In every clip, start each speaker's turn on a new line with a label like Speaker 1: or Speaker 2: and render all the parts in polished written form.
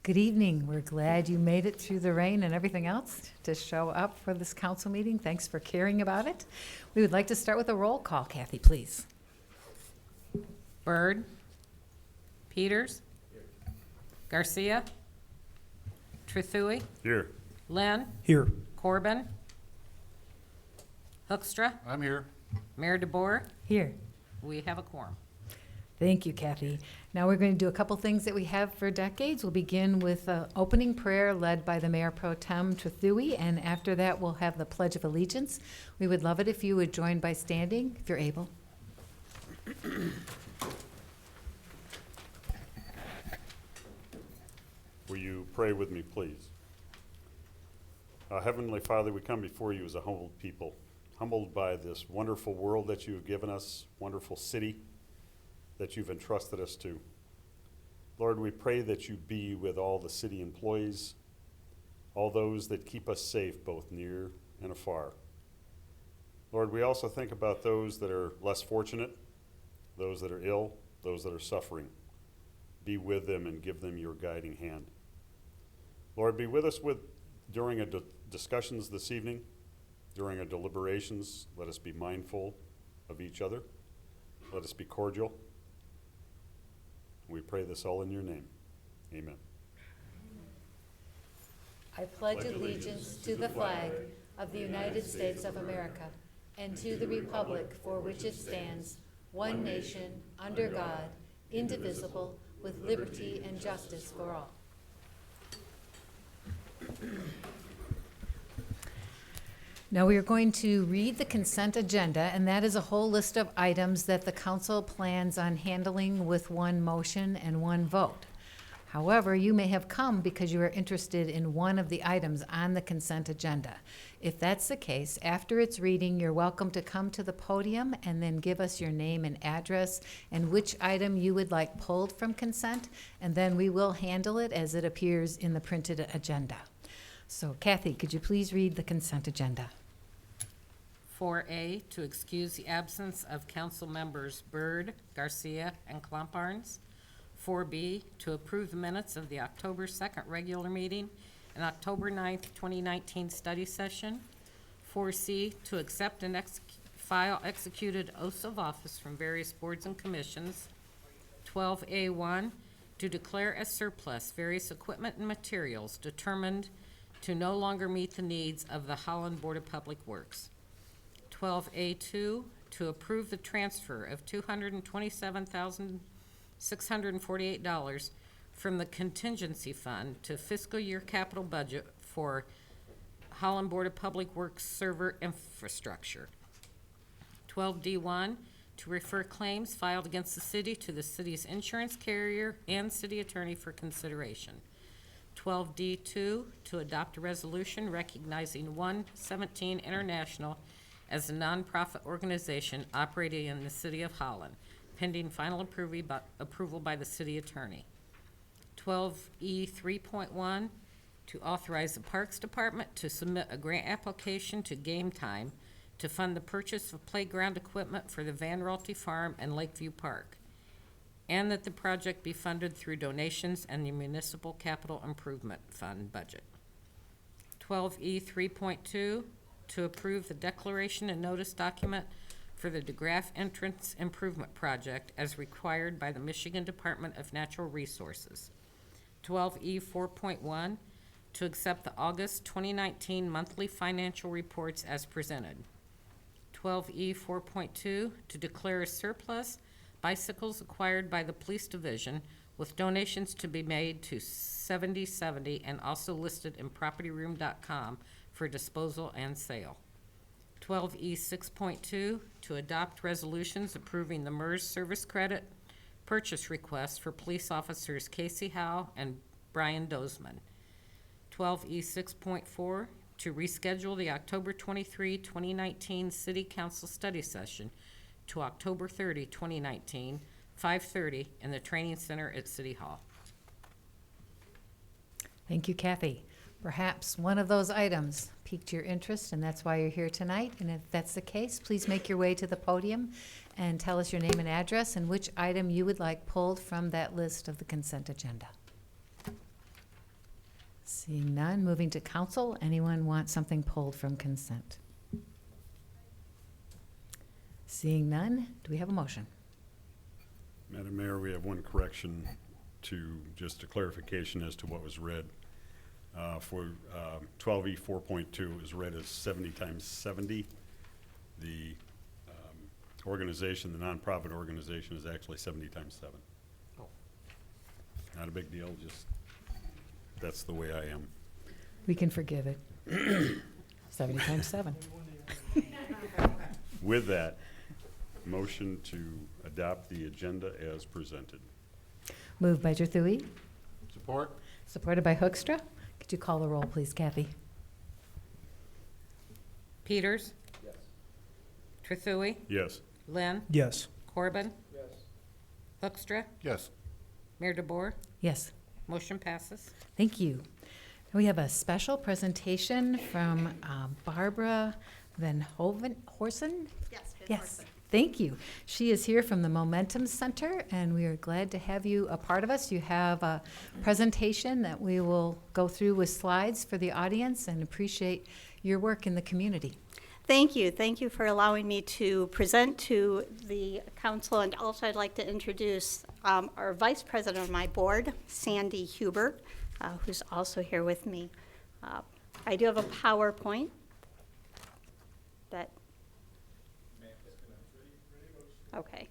Speaker 1: Good evening. We're glad you made it through the rain and everything else to show up for this council meeting. Thanks for caring about it. We would like to start with a roll call. Kathy, please.
Speaker 2: Byrd. Peters. Garcia. Trethewey.
Speaker 3: Here.
Speaker 2: Lynn.
Speaker 4: Here.
Speaker 2: Corbin. Hoekstra.
Speaker 3: I'm here.
Speaker 2: Mayor DeBoer.
Speaker 1: Here.
Speaker 2: We have a quorum.
Speaker 1: Thank you, Kathy. Now we're going to do a couple things that we have for decades. We'll begin with an opening prayer led by the Mayor Pro Tem Trethewey, and after that we'll have the Pledge of Allegiance. We would love it if you would join by standing, if you're able.
Speaker 3: Will you pray with me, please? Heavenly Father, we come before you as a humbled people, humbled by this wonderful world that you have given us, wonderful city that you've entrusted us to. Lord, we pray that you be with all the city employees, all those that keep us safe both near and afar. Lord, we also think about those that are less fortunate, those that are ill, those that are suffering. Be with them and give them your guiding hand. Lord, be with us during our discussions this evening, during our deliberations. Let us be mindful of each other. Let us be cordial. We pray this all in your name. Amen.
Speaker 1: I pledge allegiance to the flag of the United States of America and to the republic for which it stands, one nation, under God, indivisible, with liberty and justice for all. Now we are going to read the consent agenda, and that is a whole list of items that the council plans on handling with one motion and one vote. However, you may have come because you are interested in one of the items on the consent agenda. If that's the case, after its reading, you're welcome to come to the podium and then give us your name and address and which item you would like pulled from consent, and then we will handle it as it appears in the printed agenda. So Kathy, could you please read the consent agenda?
Speaker 2: 4A, to excuse the absence of council members Byrd, Garcia, and Klomparns. 4B, to approve the minutes of the October 2nd regular meeting and October 9th, 2019 study session. 4C, to accept and file executed oaths of office from various boards and commissions. 12A1, to declare as surplus various equipment and materials determined to no longer meet the needs of the Holland Board of Public Works. 12A2, to approve the transfer of $227,648 from the contingency fund to fiscal year capital budget for Holland Board of Public Works server infrastructure. 12D1, to refer claims filed against the city to the city's insurance carrier and city attorney for consideration. 12D2, to adopt a resolution recognizing 117 International as a nonprofit organization operating in the city of Holland, pending final approval by the city attorney. 12E 3.1, to authorize the Parks Department to submit a grant application to Game Time to fund the purchase of playground equipment for the Van Rolte Farm and Lakeview Park, and that the project be funded through donations and the Municipal Capital Improvement Fund budget. 12E 3.2, to approve the declaration and notice document for the DeGraff Entrance Improvement Project as required by the Michigan Department of Natural Resources. 12E 4.1, to accept the August 2019 monthly financial reports as presented. 12E 4.2, to declare as surplus bicycles acquired by the Police Division with donations to be made to 7070 and also listed in propertyroom.com for disposal and sale. 12E 6.2, to adopt resolutions approving the MERS service credit purchase request for police officers Casey Howe and Brian Dozeman. 12E 6.4, to reschedule the October 23, 2019 City Council study session to October 30, 2019, 5:30 in the Training Center at City Hall.
Speaker 1: Thank you, Kathy. Perhaps one of those items piqued your interest, and that's why you're here tonight. And if that's the case, please make your way to the podium and tell us your name and address and which item you would like pulled from that list of the consent agenda. Seeing none, moving to council. Anyone want something pulled from consent? Seeing none, do we have a motion?
Speaker 3: Madam Mayor, we have one correction to, just a clarification as to what was read. For 12E 4.2, it was read as 70 times 70. The organization, the nonprofit organization, is actually 70 times 7.
Speaker 4: Oh.
Speaker 3: Not a big deal, just that's the way I am.
Speaker 1: We can forgive it. 70 times 7.
Speaker 3: With that, motion to adopt the agenda as presented.
Speaker 1: Moved by Terthui,
Speaker 4: Support?
Speaker 1: supported by Hoekstra. Could you call the roll, please, Kathy?
Speaker 2: Peters.
Speaker 4: Yes.
Speaker 2: Trethewey.
Speaker 3: Yes.
Speaker 2: Lynn.
Speaker 5: Yes.
Speaker 2: Corbin.
Speaker 4: Yes.
Speaker 2: Hoekstra.
Speaker 4: Yes.
Speaker 2: Mayor DeBoer.
Speaker 1: Yes.
Speaker 2: Motion passes.
Speaker 1: Thank you. We have a special presentation from Barbara Van Horsen.
Speaker 6: Yes, Van
Speaker 1: Yes,
Speaker 6: Horsen.
Speaker 1: thank you. She is here from the Momentum Center, and we are glad to have you a part of us. You have a presentation that we will go through with slides for the audience, and appreciate your work in the community.
Speaker 6: Thank you. Thank you for allowing me to present to the council. And also I'd like to introduce our vice president of my board, Sandy Huber, who's also here with me. I do have a PowerPoint that, okay.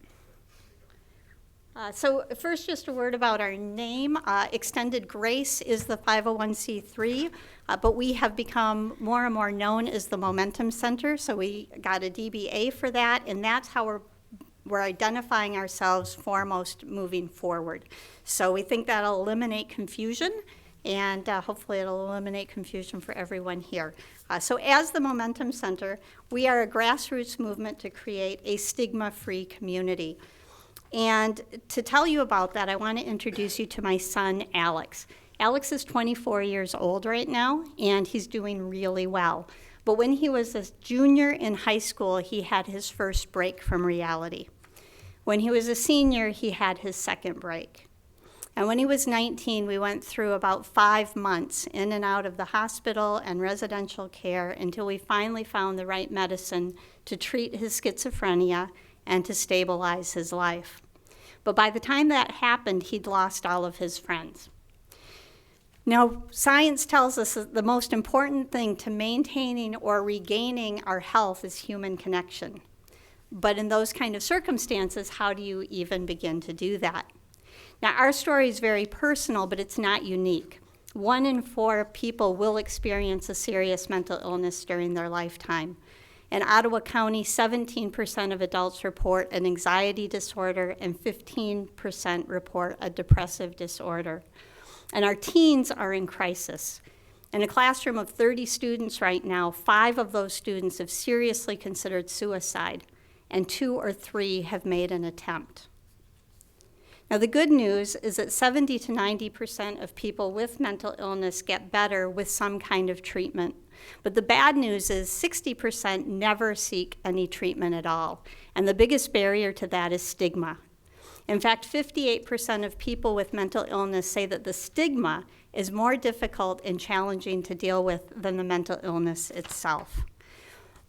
Speaker 6: So first, just a word about our name. Extended Grace is the 501c3, but we have become more and more known as the Momentum Center, so we got a DBA for that, and that's how we're identifying ourselves foremost moving forward. So we think that'll eliminate confusion, and hopefully it'll eliminate confusion for everyone here. So as the Momentum Center, we are a grassroots movement to create a stigma-free community. And to tell you about that, I want to introduce you to my son, Alex. Alex is 24 years old right now, and he's doing really well. But when he was a junior in high school, he had his first break from reality. When he was a senior, he had his second break. And when he was 19, we went through about 5 months in and out of the hospital and residential care until we finally found the right medicine to treat his schizophrenia and to stabilize his life. But by the time that happened, he'd lost all of his friends. Now, science tells us that the most important thing to maintaining or regaining our health is human connection. But in those kind of circumstances, how do you even begin to do that? Now, our story is very personal, but it's not unique. 1 in 4 people will experience a serious mental illness during their lifetime. In Ottawa County, 17% of adults report an anxiety disorder and 15% report a depressive disorder. And our teens are in crisis. In a classroom of 30 students right now, 5 of those students have seriously considered suicide, and 2 or 3 have made an attempt. Now, the good news is that 70 to 90% of people with mental illness get better with some kind of treatment. But the bad news is 60% never seek any treatment at all. And the biggest barrier to that is stigma. In fact, 58% of people with mental illness say that the stigma is more difficult and challenging to deal with than the mental illness itself.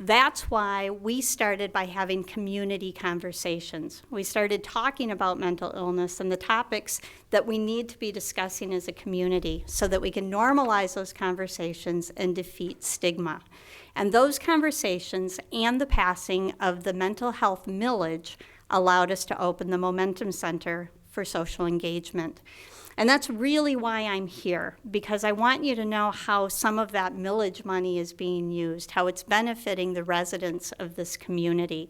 Speaker 6: That's why we started by having community conversations. We started talking about mental illness and the topics that we need to be discussing as a community so that we can normalize those conversations and defeat stigma. And those conversations and the passing of the mental health millage allowed us to open the Momentum Center for social engagement. And that's really why I'm here, because I want you to know how some of that millage money is being used, how it's benefiting the residents of this community.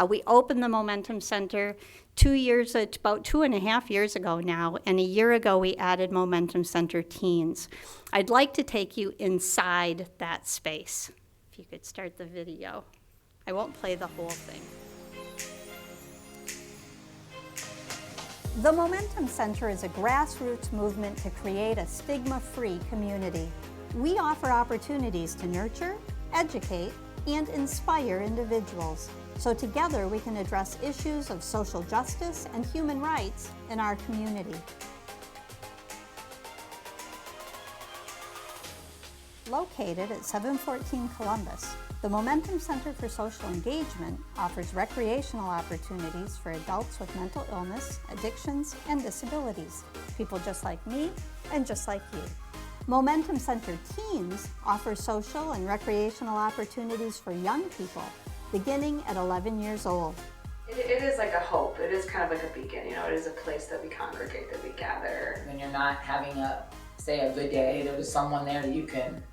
Speaker 6: We opened the Momentum Center about 2.5 years ago now, and a year ago we added Momentum Center Teens. I'd like to take you inside that space. If you could start the video. I won't play the whole thing. The Momentum Center is a grassroots movement to create a stigma-free community. We offer opportunities to nurture, educate, and inspire individuals, so together we can address issues of social justice and human rights in our community. Located at 714 Columbus, the Momentum Center for Social Engagement offers recreational opportunities for adults with mental illness, addictions, and disabilities, people just like me and just like you. Momentum Center Teens offer social and recreational opportunities for young people, beginning at 11 years old.
Speaker 4: It is like a hope. It is kind of like a beacon, you know, it is a place that we congregate, that we gather.
Speaker 5: When you're not having a good day, there's someone there that you can,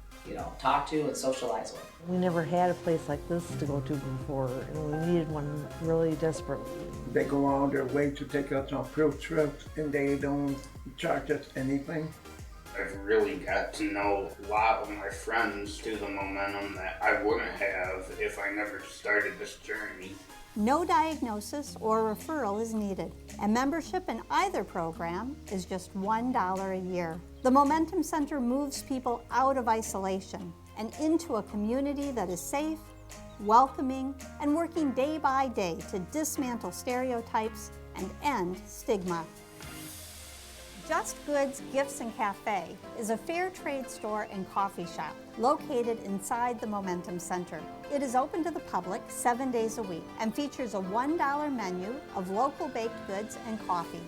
Speaker 5: talk to and socialize with.
Speaker 7: We never had a place like this to go to before, and we needed one really desperately.
Speaker 8: They go out their way to take us on field trips, and they don't charge us anything.
Speaker 9: I've really got to know a lot of my friends through the momentum that I wouldn't have if I never started this journey.
Speaker 6: No diagnosis or referral is needed, and membership in either program is just $1 a year. The Momentum Center moves people out of isolation and into a community that is safe, welcoming, and working day by day to dismantle stereotypes and end stigma. Just Goods Gifts and Cafe is a fair trade store and coffee shop located inside the Momentum Center. It is open to the public 7 days a week and features a $1 menu of local baked goods and coffee.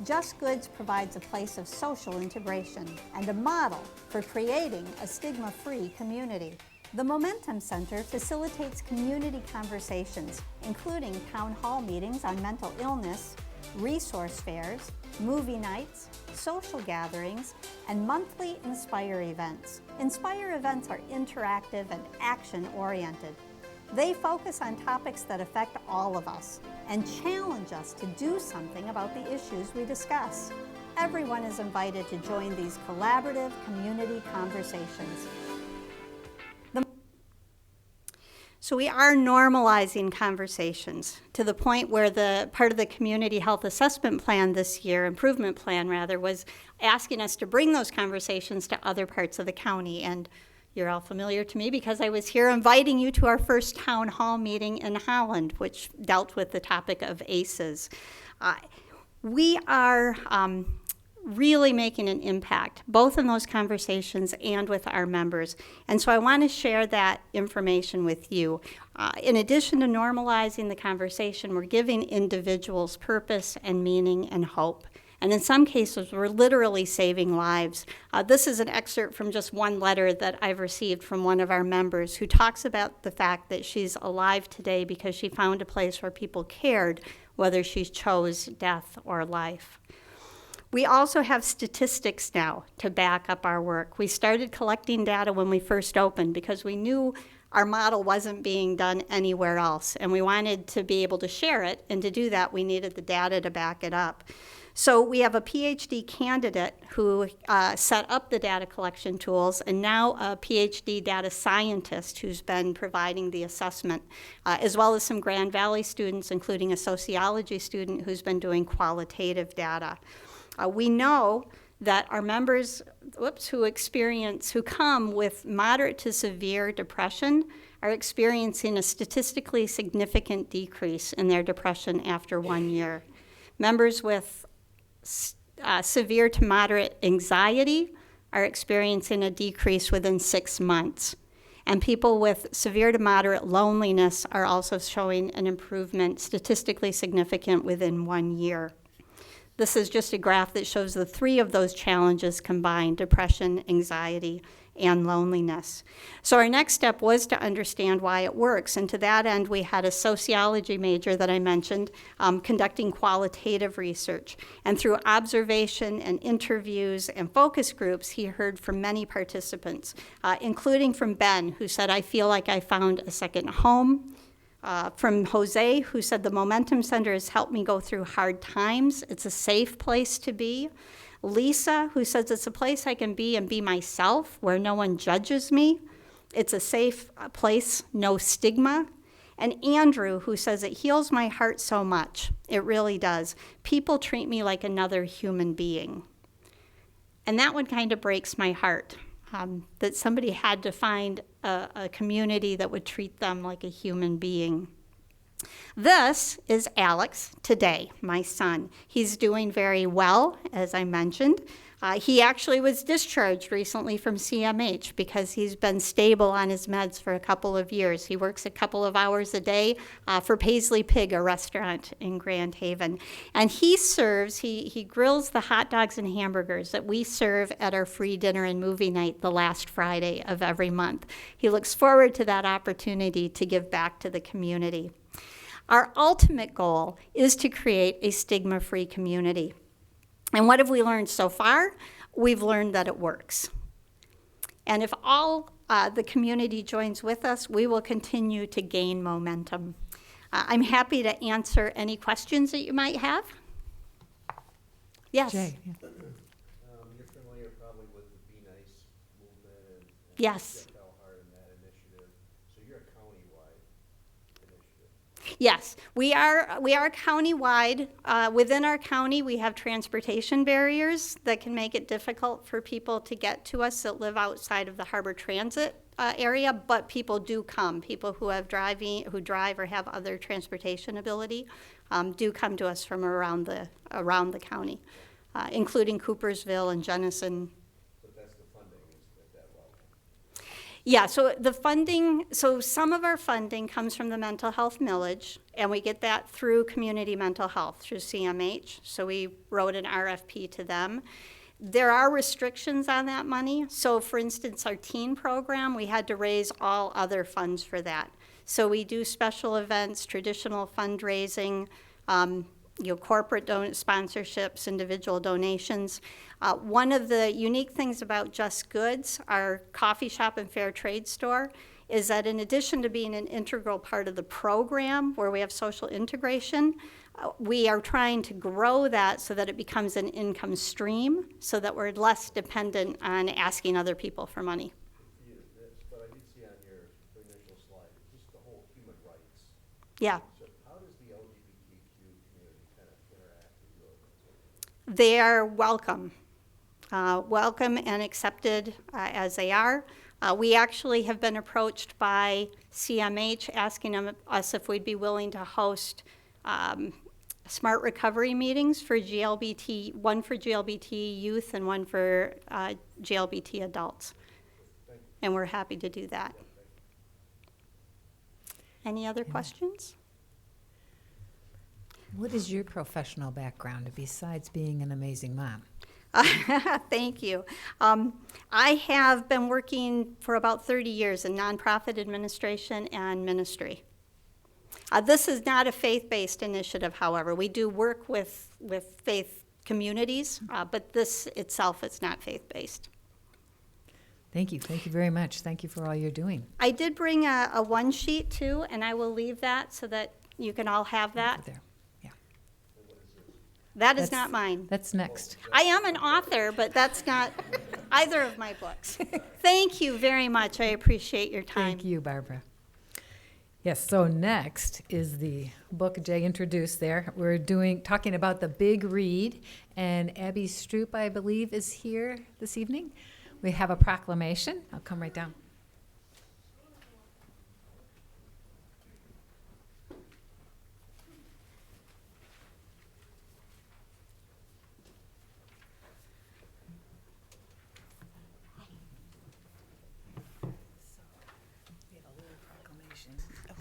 Speaker 6: Just Goods provides a place of social integration and a model for creating a stigma-free community. The Momentum Center facilitates community conversations, including town hall meetings on mental illness, resource fairs, movie nights, social gatherings, and monthly Inspire events. Inspire events are interactive and action-oriented. They focus on topics that affect all of us and challenge us to do something about the issues we discuss. Everyone is invited to join these collaborative community conversations. So we are normalizing conversations to the point where the part of the community health assessment plan this year, improvement plan rather, was asking us to bring those conversations to other parts of the county. And you're all familiar to me because I was here inviting you to our first town hall meeting in Holland, which dealt with the topic of ACEs. We are really making an impact, both in those conversations and with our members. And so I want to share that information with you. In addition to normalizing the conversation, we're giving individuals purpose and meaning and hope. And in some cases, we're literally saving lives. This is an excerpt from just one letter that I've received from one of our members who talks about the fact that she's alive today because she found a place where people cared whether she chose death or life. We also have statistics now to back up our work. We started collecting data when we first opened because we knew our model wasn't being done anywhere else, and we wanted to be able to share it, and to do that, we needed the data to back it up. So we have a PhD candidate who set up the data collection tools, and now a PhD data scientist who's been providing the assessment, as well as some Grand Valley students, including a sociology student who's been doing qualitative data. We know that our members who come with moderate to severe depression are experiencing a statistically significant decrease in their depression after 1 year. Members with severe to moderate anxiety are experiencing a decrease within 6 months. And people with severe to moderate loneliness are also showing an improvement statistically significant within 1 year. This is just a graph that shows the three of those challenges combined: depression, anxiety, and loneliness. So our next step was to understand why it works, and to that end we had a sociology major that I mentioned conducting qualitative research. And through observation and interviews and focus groups, he heard from many participants, including from Ben, who said, "I feel like I found a second home." From Jose, who said, "The Momentum Center has helped me go through hard times. It's a safe place to be." Lisa, who says, "It's a place I can be and be myself, where no one judges me. It's a safe place, no stigma." And Andrew, who says, "It heals my heart so much. It really does. People treat me like another human being." And that one kind of breaks my heart. That somebody had to find a community that would treat them like a human being. This is Alex today, my son. He's doing very well, as I mentioned. He actually was discharged recently from CMH because he's been stable on his meds for a couple of years. He works a couple of hours a day for Paisley Pig, a restaurant in Grand Haven. And he grills the hot dogs and hamburgers that we serve at our free dinner and movie night the last Friday of every month. He looks forward to that opportunity to give back to the community. Our ultimate goal is to create a stigma-free community. And what have we learned so far? We've learned that it works. And if all the community joins with us, we will continue to gain momentum. I'm happy to answer any questions that you might have. Yes?
Speaker 1: Jay, yeah.
Speaker 10: You're familiar probably with the Be Nice movement and
Speaker 6: Yes.
Speaker 10: Jeff Elhart and that initiative. So you're a county-wide initiative.
Speaker 6: Yes, we are countywide. Within our county, we have transportation barriers that can make it difficult for people to get to us that live outside of the Harbor Transit area, but people do come. People who drive or have other transportation ability do come to us from around the county, including Coopersville and Jenison.
Speaker 10: But that's the funding is at that level.
Speaker 6: Yeah, so some of our funding comes from the mental health millage, and we get that through community mental health, through CMH. So we wrote an RFP to them. There are restrictions on that money. So for instance, our teen program, we had to raise all other funds for that. So we do special events, traditional fundraising, corporate sponsorships, individual donations. One of the unique things about Just Goods, our coffee shop and fair trade store, is that in addition to being an integral part of the program where we have social integration, we are trying to grow that so that it becomes an income stream so that we're less dependent on asking other people for money.
Speaker 10: But I did see on your initial slide, just the whole human rights.
Speaker 6: Yeah.
Speaker 10: So how does the LGBTQ community kind of interact with your organization?
Speaker 6: They are welcome. Welcome and accepted as they are. We actually have been approached by CMH asking us if we'd be willing to host smart recovery meetings for one for GLBT youth and one for GLBT adults. And we're happy to do that. Any other questions?
Speaker 1: What is your professional background besides being an amazing mom?
Speaker 6: Thank you. I have been working for about 30 years in nonprofit administration and ministry. This is not a faith-based initiative, however. We do work with faith communities, but this itself is not faith-based.
Speaker 1: Thank you. Thank you very much. Thank you for all you're doing.
Speaker 6: I did bring a one sheet too, and I will leave that so that you can all have that.
Speaker 1: Over there. Yeah.
Speaker 6: That is
Speaker 1: That's-
Speaker 6: not mine.
Speaker 1: That's next.
Speaker 6: I am an author, but that's not either of my books. Thank you very much. I appreciate your time.
Speaker 1: Thank you, Barbara. Yes, so next is the book Jay introduced there. We're talking about The Big Read, and Abby Stroop, I believe, is here this evening. We have a proclamation. I'll come right down.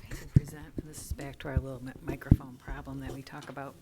Speaker 1: To present, and this is back to our little microphone problem that we talk about.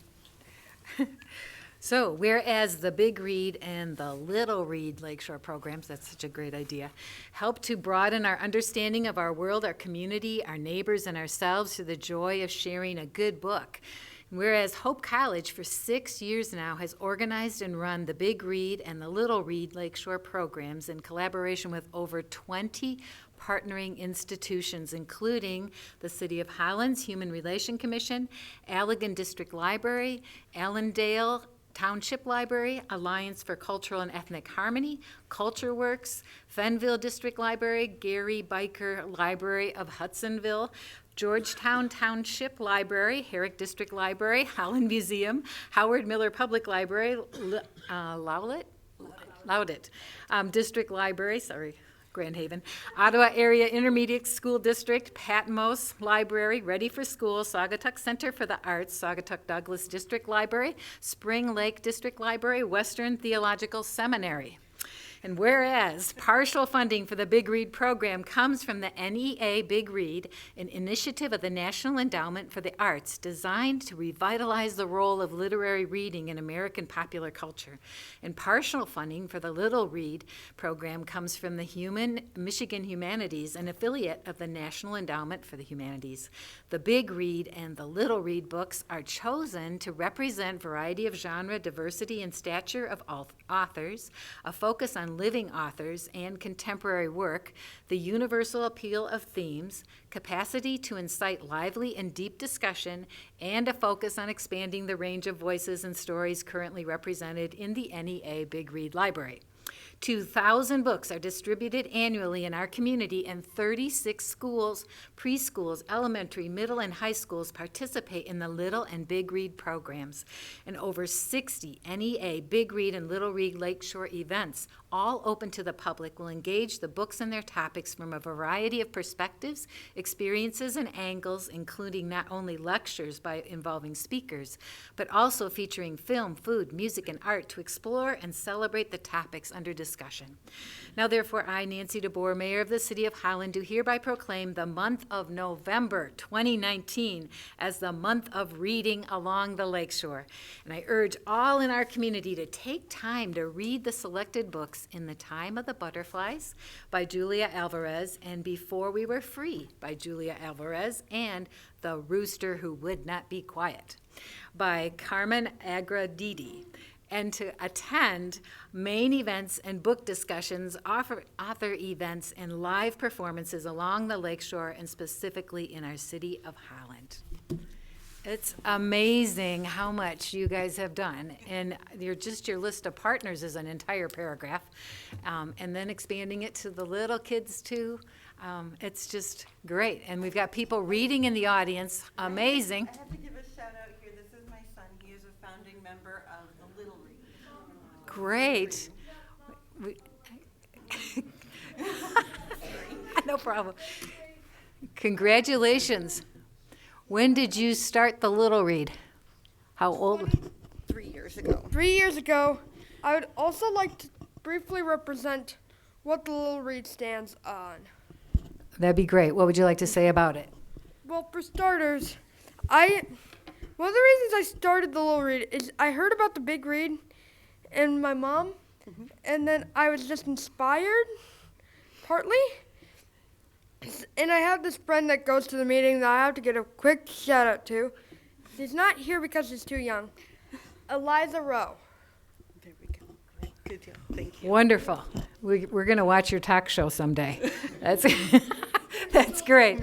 Speaker 1: So, whereas the Big Read and the Little Read Lakeshore programs, that's such a great idea, help to broaden our understanding of our world, our community, our neighbors, and ourselves through the joy of sharing a good book. Whereas Hope College for 6 years now has organized and run the Big Read and the Little Read Lakeshore programs in collaboration with over 20 partnering institutions, including the City of Holland's Human Relation Commission, Allegan District Library, Allendale Township Library, Alliance for Cultural and Ethnic Harmony, Culture Works, Fenville District Library, Gary Biker Library of Hudsonville, Georgetown Township Library, Herrick District Library, Holland Museum, Howard Miller Public Library, Loudet District Library, Grand Haven. Ottawa Area Intermediate School District, Patmos Library, Ready for School, Saugatuck Center for the Arts, Saugatuck Douglas District Library, Spring Lake District Library, Western Theological Seminary. And whereas partial funding for the Big Read program comes from the NEA Big Read, an initiative of the National Endowment for the Arts designed to revitalize the role of literary reading in American popular culture. And partial funding for the Little Read program comes from the Michigan Humanities, an affiliate of the National Endowment for the Humanities. The Big Read and the Little Read books are chosen to represent variety of genre, diversity, and stature of authors, a focus on living authors and contemporary work, the universal appeal of themes, capacity to incite lively and deep discussion, and a focus on expanding the range of voices and stories currently represented in the NEA Big Read Library. 2,000 books are distributed annually in our community, and 36 schools, preschools, elementary, middle, and high schools participate in the Little and Big Read programs. And over 60 NEA Big Read and Little Read Lakeshore events, all open to the public, will engage the books and their topics from a variety of perspectives, experiences, and angles, including not only lectures by involving speakers, but also featuring film, food, music, and art to explore and celebrate the topics under discussion. Now therefore, I, Nancy DeBoer, Mayor of the City of Holland, do hereby proclaim the month of November 2019 as the month of reading along the lakeshore. And I urge all in our community to take time to read the selected books In the Time of the Butterflies by Julia Alvarez, and Before We Were Free by Julia Alvarez, and The Rooster Who Would Not Be Quiet by Carmen Agradidi, and to attend main events and book discussions, author events, and live performances along the lakeshore, and specifically in our city of Holland. It's amazing how much you guys have done, and your list of partners is an entire paragraph, and then expanding it to the little kids too. It's just great, and we've got people reading in the audience. Amazing.
Speaker 11: I have to give a shout out here. This is my son. He is a founding member of the Little Read.
Speaker 1: Great. No problem. Congratulations. When did you start the Little Read? How old?
Speaker 11: 3 years ago.
Speaker 12: 3 years ago. I would also like to briefly represent what the Little Read stands on.
Speaker 1: That'd be great. What would you like to say about it?
Speaker 12: Well, for starters, one of the reasons I started the Little Read is I heard about the Big Read and my mom, and then I was just inspired, partly. And I have this friend that goes to the meeting that I have to get a quick shout out to. She's not here because she's too young. Eliza Rowe.
Speaker 11: There we go. Good job. Thank you.
Speaker 1: Wonderful. We're going to watch your talk show someday. That's great.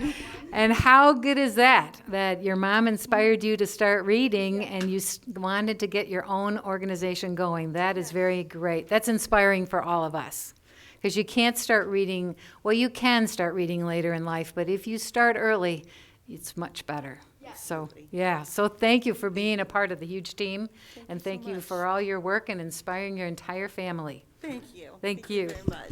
Speaker 1: And how good is that your mom inspired you to start reading and you wanted to get your own organization going? That is very great. That's inspiring for all of us. Because you can't start reading, well, you can start reading later in life, but if you start early, it's much better. So thank you for being a part of the huge team, and thank you for all your work and inspiring your entire family.
Speaker 11: Thank you.
Speaker 1: Thank you
Speaker 11: very much.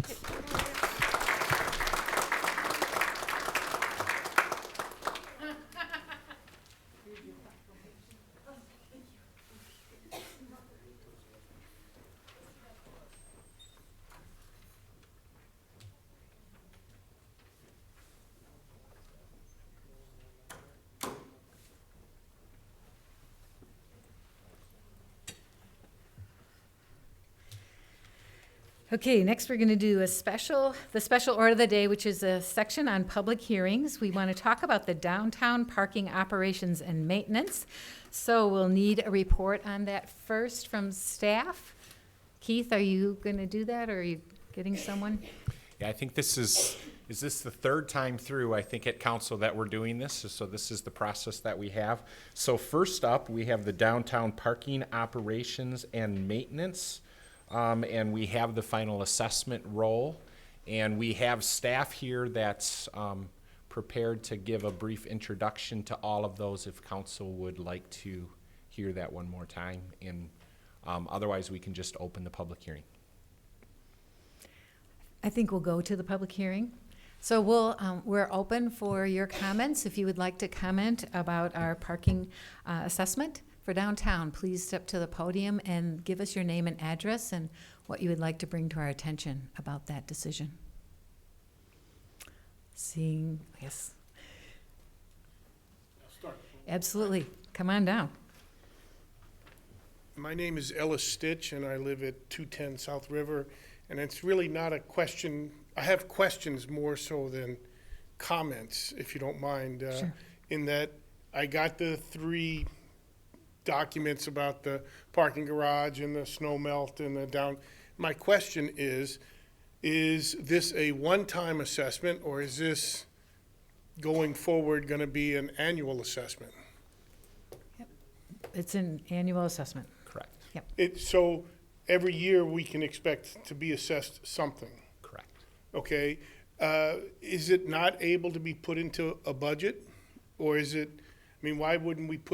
Speaker 1: Okay, next we're going to do the special order of the day, which is a section on public hearings. We want to talk about the downtown parking operations and maintenance. So we'll need a report on that first from staff. Keith, are you going to do that, or are you getting someone?
Speaker 13: Yeah, I think is this the third time through, I think, at council that we're doing this? So this is the process that we have. So first up, we have the downtown parking operations and maintenance. And we have the final assessment role, and we have staff here that's prepared to give a brief introduction to all of those if council would like to hear that one more time, and otherwise we can just open the public hearing.
Speaker 1: I think we'll go to the public hearing. So we're open for your comments. If you would like to comment about our parking assessment for downtown, please step to the podium and give us your name and address and what you would like to bring to our attention about that decision. Seeing, yes. Absolutely. Come on down.
Speaker 14: My name is Ellis Stitch, and I live at 210 South River, and it's really not a question. I have questions more so than comments, if you don't mind,
Speaker 1: Sure.
Speaker 14: in that I got the 3 documents about the parking garage and the snow melt and the down. My question is this a one-time assessment, or is this going forward going to be an annual assessment?
Speaker 1: It's an annual assessment.
Speaker 13: Correct.
Speaker 14: So every year we can expect to be assessed something?
Speaker 13: Correct.
Speaker 14: Okay. Is it not able to be put into a budget? Or is it, I mean, why wouldn't it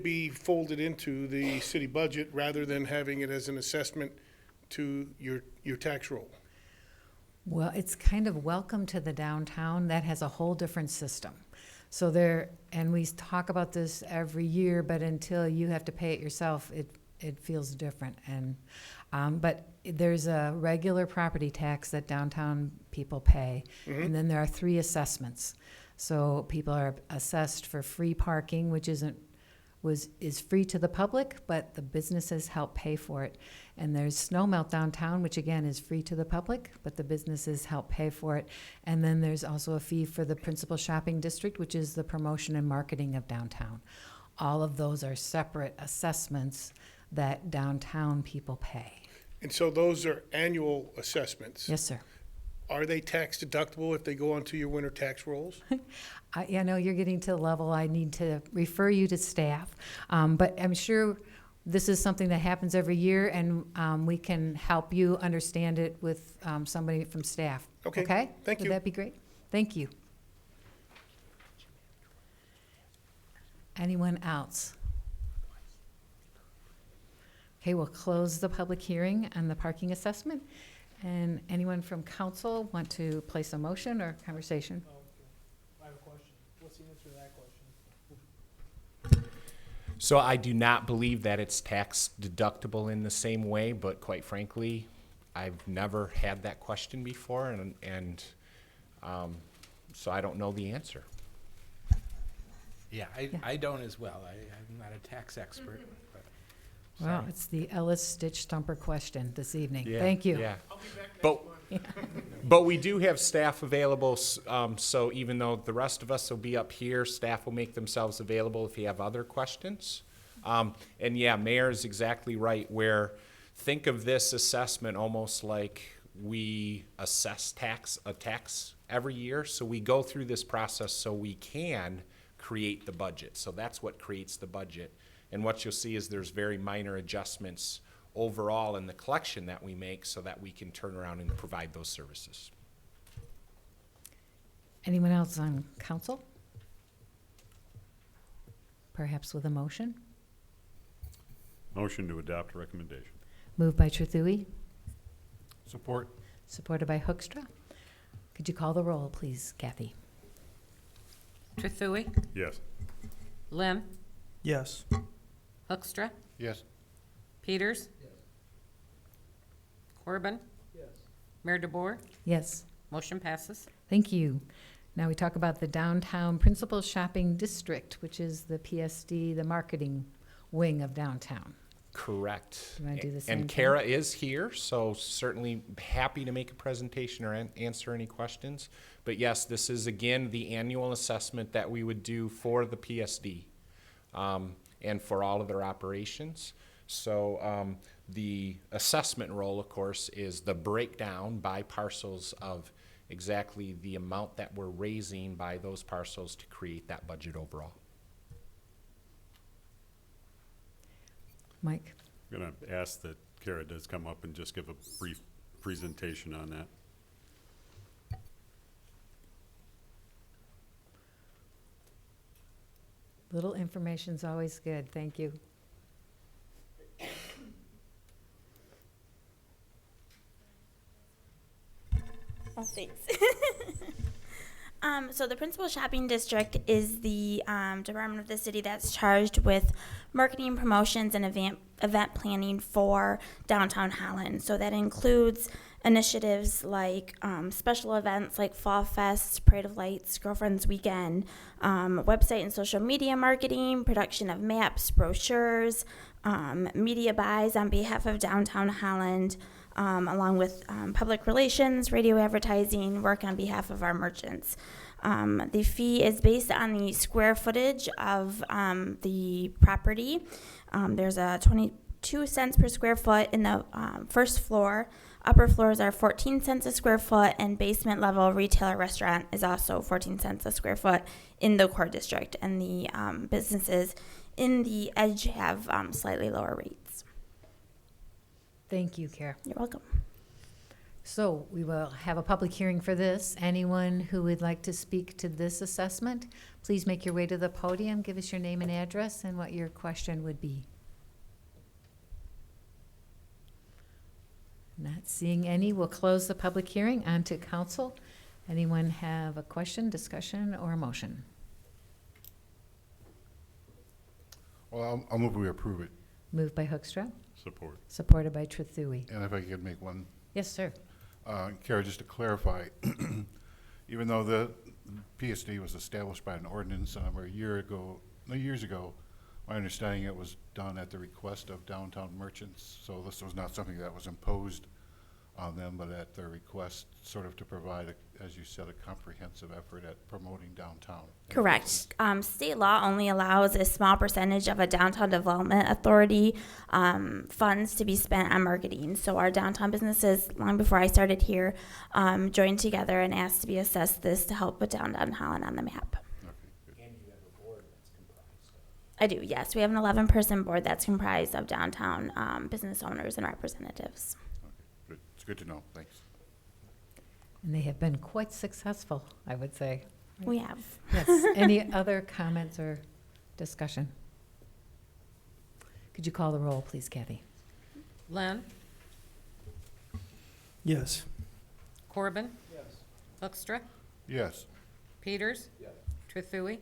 Speaker 14: be folded into the city budget rather than having it as an assessment to your tax roll?
Speaker 1: Well, it's kind of welcome to the downtown. That has a whole different system. So and we talk about this every year, but until you have to pay it yourself, it feels different. And but there's a regular property tax that downtown people pay, and then there are 3 assessments. So people are assessed for free parking, which is free to the public, but the businesses help pay for it. And there's snow melt downtown, which again is free to the public, but the businesses help pay for it. And then there's also a fee for the principal shopping district, which is the promotion and marketing of downtown. All of those are separate assessments that downtown people pay.
Speaker 14: And so those are annual assessments?
Speaker 1: Yes, sir.
Speaker 14: Are they tax deductible if they go onto your winter tax rolls?
Speaker 1: I know you're getting to the level I need to refer you to staff, but I'm sure this is something that happens every year, and we can help you understand it with somebody from staff.
Speaker 14: Okay. Thank you.
Speaker 1: Would that be great? Thank you. Anyone else? Okay, we'll close the public hearing on the parking assessment. And anyone from council want to place a motion or conversation?
Speaker 10: I have a question. What's the answer to that question?
Speaker 13: So I do not believe that it's tax deductible in the same way, but quite frankly, I've never had that question before, and so I don't know the answer.
Speaker 15: Yeah, I don't as well. I'm not a tax expert. But
Speaker 1: Wow, it's the Ellis Stitch Stumper question this evening.
Speaker 13: Yeah,
Speaker 1: Thank you.
Speaker 13: Yeah. But we do have staff available, so even though the rest of us will be up here, staff will make themselves available if you have other questions. And yeah, Mayor is exactly right, where think of this assessment almost like we assess a tax every year. So we go through this process so we can create the budget. So that's what creates the budget. And what you'll see is there's very minor adjustments overall in the collection that we make so that we can turn around and provide those services.
Speaker 1: Anyone else on council? Perhaps with a motion?
Speaker 3: Motion to adopt a recommendation.
Speaker 1: Moved by Trethewey,
Speaker 10: Support.
Speaker 1: supported by Hoekstra. Could you call the roll, please, Kathy?
Speaker 2: Trethewey,
Speaker 3: Yes.
Speaker 2: Lim,
Speaker 10: Yes.
Speaker 2: Hoekstra,
Speaker 10: Yes.
Speaker 2: Peters, Corbin,
Speaker 10: Yes.
Speaker 2: Mayor DeBoer.
Speaker 1: Yes.
Speaker 2: Motion passes.
Speaker 1: Thank you. Now we talk about the downtown principal shopping district, which is the PSD, the marketing wing of downtown.
Speaker 13: Correct.
Speaker 1: You wanna do the same
Speaker 13: And
Speaker 1: thing?
Speaker 13: Kara is here, so certainly happy to make a presentation or answer any questions. But yes, this is again the annual assessment that we would do for the PSD and for all of their operations. So the assessment role, of course, is the breakdown by parcels of exactly the amount that we're raising by those parcels to create that budget overall.
Speaker 1: Mike?
Speaker 3: I'm going to ask that Kara does come up and just give a brief presentation on that.
Speaker 1: Little information's always good. Thank you.
Speaker 16: Oh, thanks. So the principal shopping district is the department of the city that's charged with marketing, promotions, and event planning for downtown Holland. So that includes initiatives like special events like Fall Fest, Parade of Lights, Girlfriend's Weekend, website and social media marketing, production of maps, brochures, media buys on behalf of downtown Holland, along with public relations, radio advertising, work on behalf of our merchants. The fee is based on the square footage of the property. There's a 22 cents per square foot in the first floor. Upper floors are 14 cents a square foot, and basement level retailer restaurant is also 14 cents a square foot in the core district. And the businesses in the edge have slightly lower rates.
Speaker 1: Thank you, Kara.
Speaker 16: You're welcome.
Speaker 1: So we will have a public hearing for this. Anyone who would like to speak to this assessment, please make your way to the podium. Give us your name and address and what your question would be. Not seeing any, we'll close the public hearing. On to council. Anyone have a question, discussion, or a motion?
Speaker 17: Well, I'll move we approve it.
Speaker 1: Moved by Hoekstra,
Speaker 17: Support.
Speaker 1: supported by Trethewey.
Speaker 17: And if I could make one,
Speaker 1: Yes, sir.
Speaker 17: Kara, just to clarify, even though the PSD was established by an ordinance a number of years ago, my understanding it was done at the request of downtown merchants. So this was not something that was imposed on them, but at their request, sort of to provide, as you said, a comprehensive effort at promoting downtown.
Speaker 16: Correct. State law only allows a small percentage of a downtown development authority funds to be spent on marketing. So our downtown businesses, long before I started here, joined together and asked to be assessed this to help put downtown Holland on the map.
Speaker 15: And you have a board that's comprised of.
Speaker 16: I do, yes. We have an 11-person board that's comprised of downtown business owners and representatives.
Speaker 17: Good. It's good to know. Thanks.
Speaker 1: And they have been quite successful, I would say.
Speaker 16: We have.
Speaker 1: Yes. Any other comments or discussion? Could you call the roll, please, Kathy?
Speaker 2: Len?
Speaker 10: Yes.
Speaker 2: Corbin? Yes. Hoekstra?
Speaker 17: Yes.
Speaker 2: Peters?
Speaker 10: Yes.
Speaker 2: Trethewey?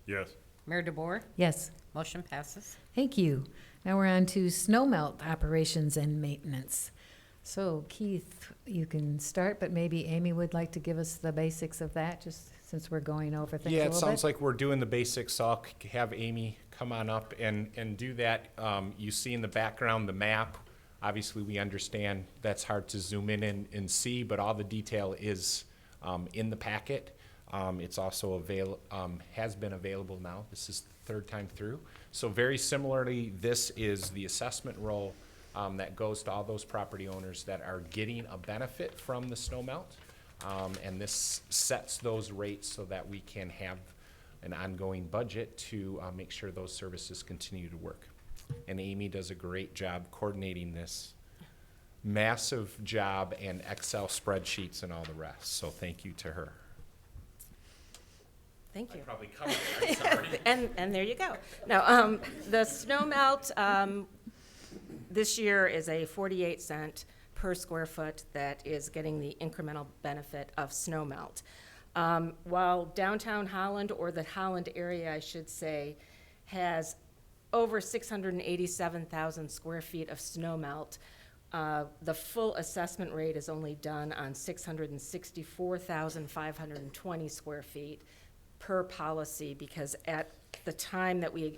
Speaker 3: Yes.
Speaker 2: Mayor DeBoer?
Speaker 1: Yes.
Speaker 2: Motion passes.
Speaker 1: Thank you. Now we're on to snow melt operations and maintenance. So Keith, you can start, but maybe Amy would like to give us the basics of that, just since we're going over things a
Speaker 13: Yeah,
Speaker 1: little
Speaker 13: it
Speaker 1: bit.
Speaker 13: sounds like we're doing the basics, so I'll have Amy come on up and do that. You see in the background the map. Obviously, we understand that's hard to zoom in and see, but all the detail is in the packet. It's also has been available now. This is the third time through. So very similarly, this is the assessment roll that goes to all those property owners that are getting a benefit from the snow melt. And this sets those rates so that we can have an ongoing budget to make sure those services continue to work. And Amy does a great job coordinating this massive job and Excel spreadsheets and all the rest. So thank you to her.
Speaker 18: Thank you.
Speaker 13: I probably covered it, I'm sorry.
Speaker 18: and there you go. Now, the snow melt this year is a 48-cent per square foot that is getting the incremental benefit of snow melt. While downtown Holland, or the Holland area, I should say, has over 687,000 square feet of snow melt, the full assessment rate is only done on 664,520 square feet per policy, because at the time that we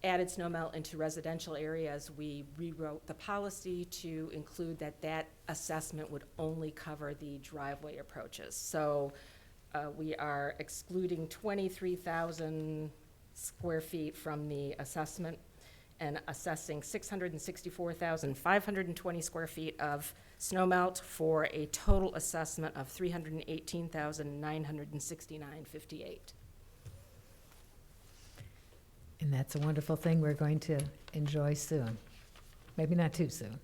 Speaker 18: added snow melt into residential areas, we rewrote the policy to include that assessment would only cover the driveway approaches. So we are excluding 23,000 square feet from the assessment and assessing 664,520 square feet of snow melt for a total assessment of 318,969.58.
Speaker 1: And that's a wonderful thing we're going to enjoy soon. Maybe not too soon.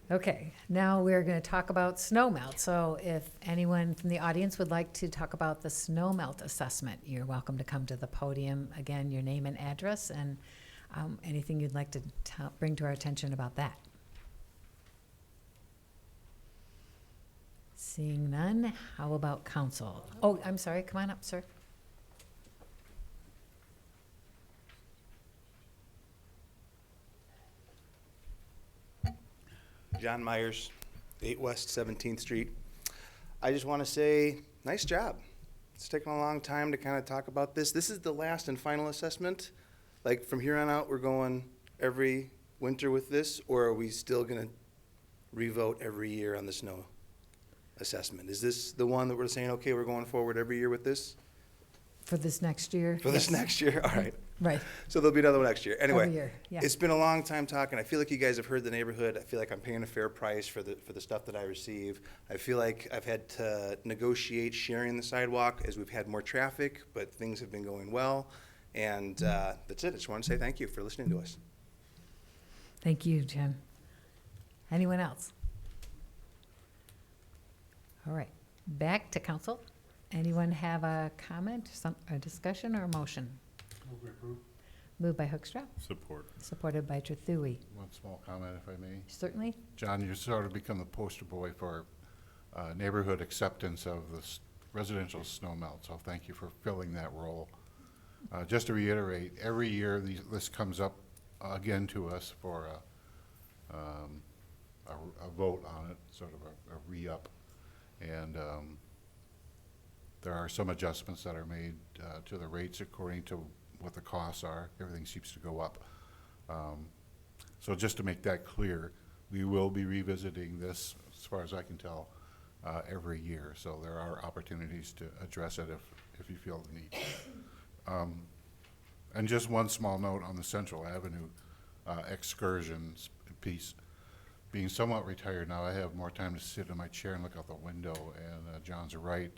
Speaker 1: Okay, now we're going to talk about snow melt. So if anyone from the audience would like to talk about the snow melt assessment, you're welcome to come to the podium. Again, your name and address, and anything you'd like to bring to our attention about that. Seeing none, how about council? Oh, I'm sorry, come on up, sir.
Speaker 19: John Myers, 8 West 17th Street. I just want to say, nice job. It's taken a long time to kind of talk about this. This is the last and final assessment. Like from here on out, we're going every winter with this, or are we still going to revote every year on the snow assessment? Is this the one that we're saying, okay, we're going forward every year with this?
Speaker 1: For this next year?
Speaker 19: For this
Speaker 1: Yes.
Speaker 19: next year? All right.
Speaker 1: Right.
Speaker 19: So there'll be another one next year. Anyway,
Speaker 1: Every year, yeah.
Speaker 19: it's been a long time talking. I feel like you guys have heard the neighborhood. I feel like I'm paying a fair price for the stuff that I receive. I feel like I've had to negotiate sharing the sidewalk as we've had more traffic, but things have been going well. And that's it. I just want to say thank you for listening to us.
Speaker 1: Thank you, Jim. Anyone else? All right, back to council. Anyone have a comment, a discussion, or a motion?
Speaker 17: Move to approve.
Speaker 1: Moved by Hoekstra,
Speaker 3: Support.
Speaker 1: supported by Trethewey.
Speaker 17: One small comment, if I may.
Speaker 1: Certainly.
Speaker 17: John, you sort of become the poster boy for neighborhood acceptance of the residential snow melt, so thank you for filling that role. Just to reiterate, every year this comes up again to us for a vote on it, sort of a re-up. And there are some adjustments that are made to the rates according to what the costs are. Everything seems to go up. So just to make that clear, we will be revisiting this, as far as I can tell, every year. So there are opportunities to address it if you feel the need. And just one small note on the Central Avenue excursions piece. Being somewhat retired now, I have more time to sit in my chair and look out the window, and John's right.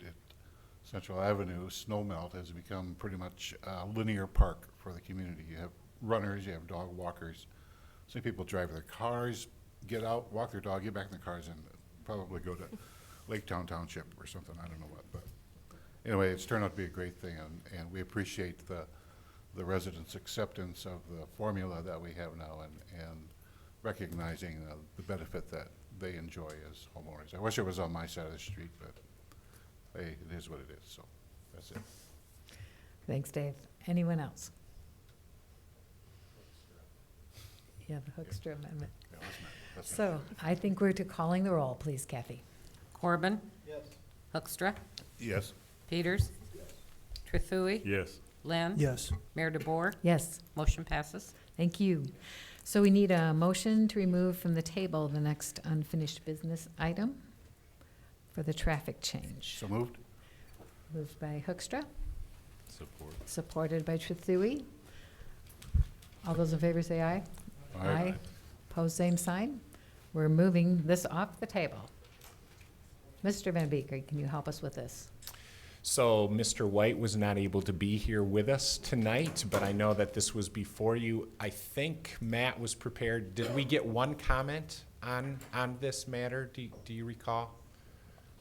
Speaker 17: Central Avenue, snow melt has become pretty much a linear park for the community. You have runners, you have dog walkers. Some people drive their cars, get out, walk their dog, get back in their cars, and probably go to Lake Township or something, I don't know what. But anyway, it's turned out to be a great thing, and we appreciate the residents' acceptance of the formula that we have now, and recognizing the benefit that they enjoy as homeowners. I wish it was on my side of the street, but hey, it is what it is, so that's it.
Speaker 1: Thanks, Dave. Anyone else? Yeah, the Hoekstra amendment.
Speaker 17: Yeah, that's not
Speaker 1: So I think we're to calling the roll, please, Kathy.
Speaker 2: Corbin?
Speaker 10: Yes.
Speaker 2: Hoekstra?
Speaker 17: Yes.
Speaker 2: Peters? Trethewey?
Speaker 3: Yes.
Speaker 2: Lynn?
Speaker 10: Yes.
Speaker 2: Mayor DeBoer?
Speaker 1: Yes.
Speaker 2: Motion passes.
Speaker 1: Thank you. So we need a motion to remove from the table the next unfinished business item for the traffic change.
Speaker 17: So moved.
Speaker 1: Moved by Hoekstra,
Speaker 3: Support.
Speaker 1: supported by Trethewey. All those in favor say aye.
Speaker 17: Aye.
Speaker 1: Pose same sign. We're moving this off the table. Mr. Van Beek, can you help us with this?
Speaker 13: So Mr. White was not able to be here with us tonight, but I know that this was before you. I think Matt was prepared. Did we get one comment on this matter? Do you recall?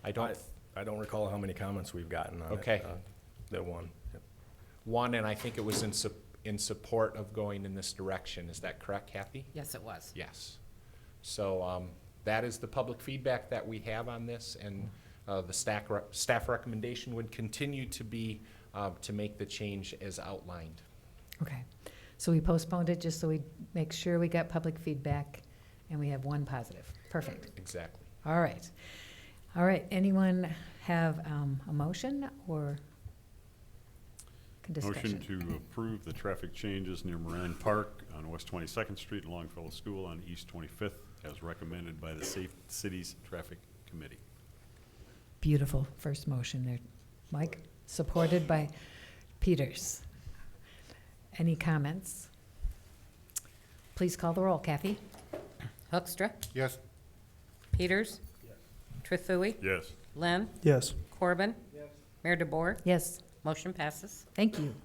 Speaker 13: I don't
Speaker 10: recall how many comments we've gotten on
Speaker 13: Okay.
Speaker 10: it. That one. Yep.
Speaker 13: One, and I think it was in support of going in this direction. Is that correct, Kathy?
Speaker 2: Yes, it was.
Speaker 13: Yes. So that is the public feedback that we have on this, and the staff recommendation would continue to be to make the change as outlined.
Speaker 1: Okay. So we postponed it just so we make sure we got public feedback and we have one positive. Perfect.
Speaker 13: Exactly.
Speaker 1: All right. All right. Anyone have a motion or discussion?
Speaker 3: Motion to approve the traffic changes near Moran Park on West 22nd Street and Longfellow School on East 25th as recommended by the Safe Cities Traffic Committee.
Speaker 1: Beautiful first motion there, Mike, supported by Peters. Any comments? Please call the roll, Kathy.
Speaker 2: Hoekstra?
Speaker 17: Yes.
Speaker 2: Peters? Yes. Trethewey?
Speaker 3: Yes.
Speaker 2: Lynn?
Speaker 10: Yes.
Speaker 2: Corbin? Yes. Mayor DeBoer?
Speaker 1: Yes.
Speaker 2: Motion passes.
Speaker 1: Thank you.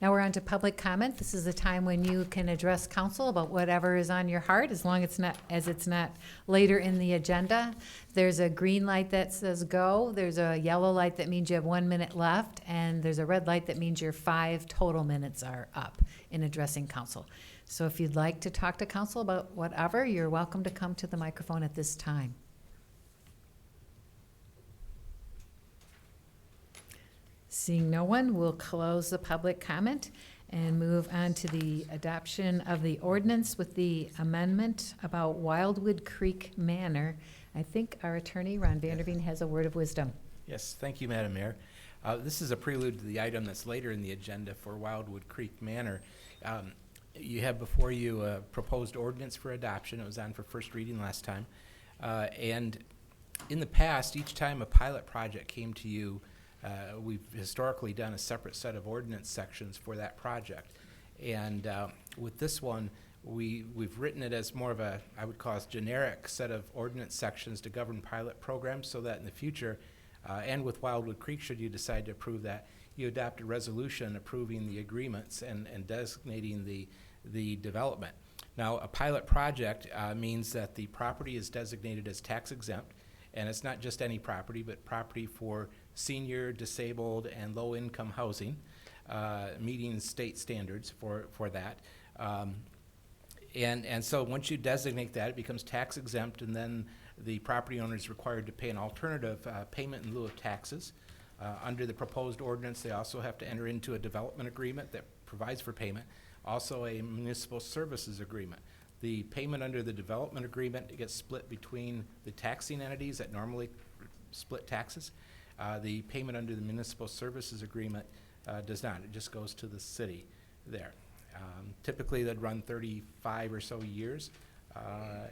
Speaker 1: Now we're on to public comment. This is the time when you can address council about whatever is on your heart, as long as it's not later in the agenda. There's a green light that says go. There's a yellow light that means you have 1 minute left, and there's a red light that means your 5 total minutes are up in addressing council. So if you'd like to talk to council about whatever, you're welcome to come to the microphone at this time. Seeing no one, we'll close the public comment and move on to the adoption of the ordinance with the amendment about Wildwood Creek Manor. I think our attorney, Ron Vanderveen, has a word of wisdom.
Speaker 15: Yes, thank you, Madam Mayor. This is a prelude to the item that's later in the agenda for Wildwood Creek Manor. You have before you a proposed ordinance for adoption. It was on for first reading last time. And in the past, each time a pilot project came to you, we've historically done a separate set of ordinance sections for that project. And with this one, we've written it as more of a, I would call it, generic set of ordinance sections to govern pilot programs, so that in the future, and with Wildwood Creek, should you decide to approve that, you adopt a resolution approving the agreements and designating the development. Now, a pilot project means that the property is designated as tax exempt, and it's not just any property, but property for senior, disabled, and low-income housing, meeting state standards for that. And so once you designate that, it becomes tax exempt, and then the property owner is required to pay an alternative payment in lieu of taxes. Under the proposed ordinance, they also have to enter into a development agreement that provides for payment, also a municipal services agreement. The payment under the development agreement gets split between the taxing entities that normally split taxes. The payment under the municipal services agreement does not. It just goes to the city there. Typically, they'd run 35 or so years,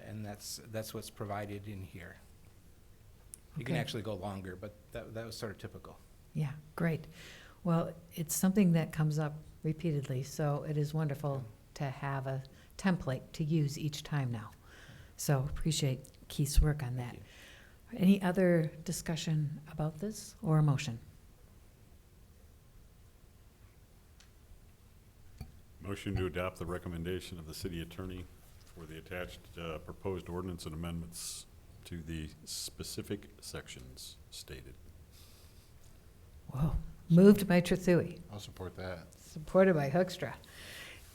Speaker 15: and that's what's provided in here. You can
Speaker 1: Okay.
Speaker 15: actually go longer, but that was sort of typical.
Speaker 1: Yeah, great. Well, it's something that comes up repeatedly, so it is wonderful to have a template to use each time now. So appreciate Keith's work on that. Any other discussion about this or a motion?
Speaker 3: Motion to adopt the recommendation of the city attorney for the attached proposed ordinance and amendments to the specific sections stated.
Speaker 1: Whoa. Moved by Trethewey,
Speaker 17: I'll support that.
Speaker 1: supported by Hoekstra.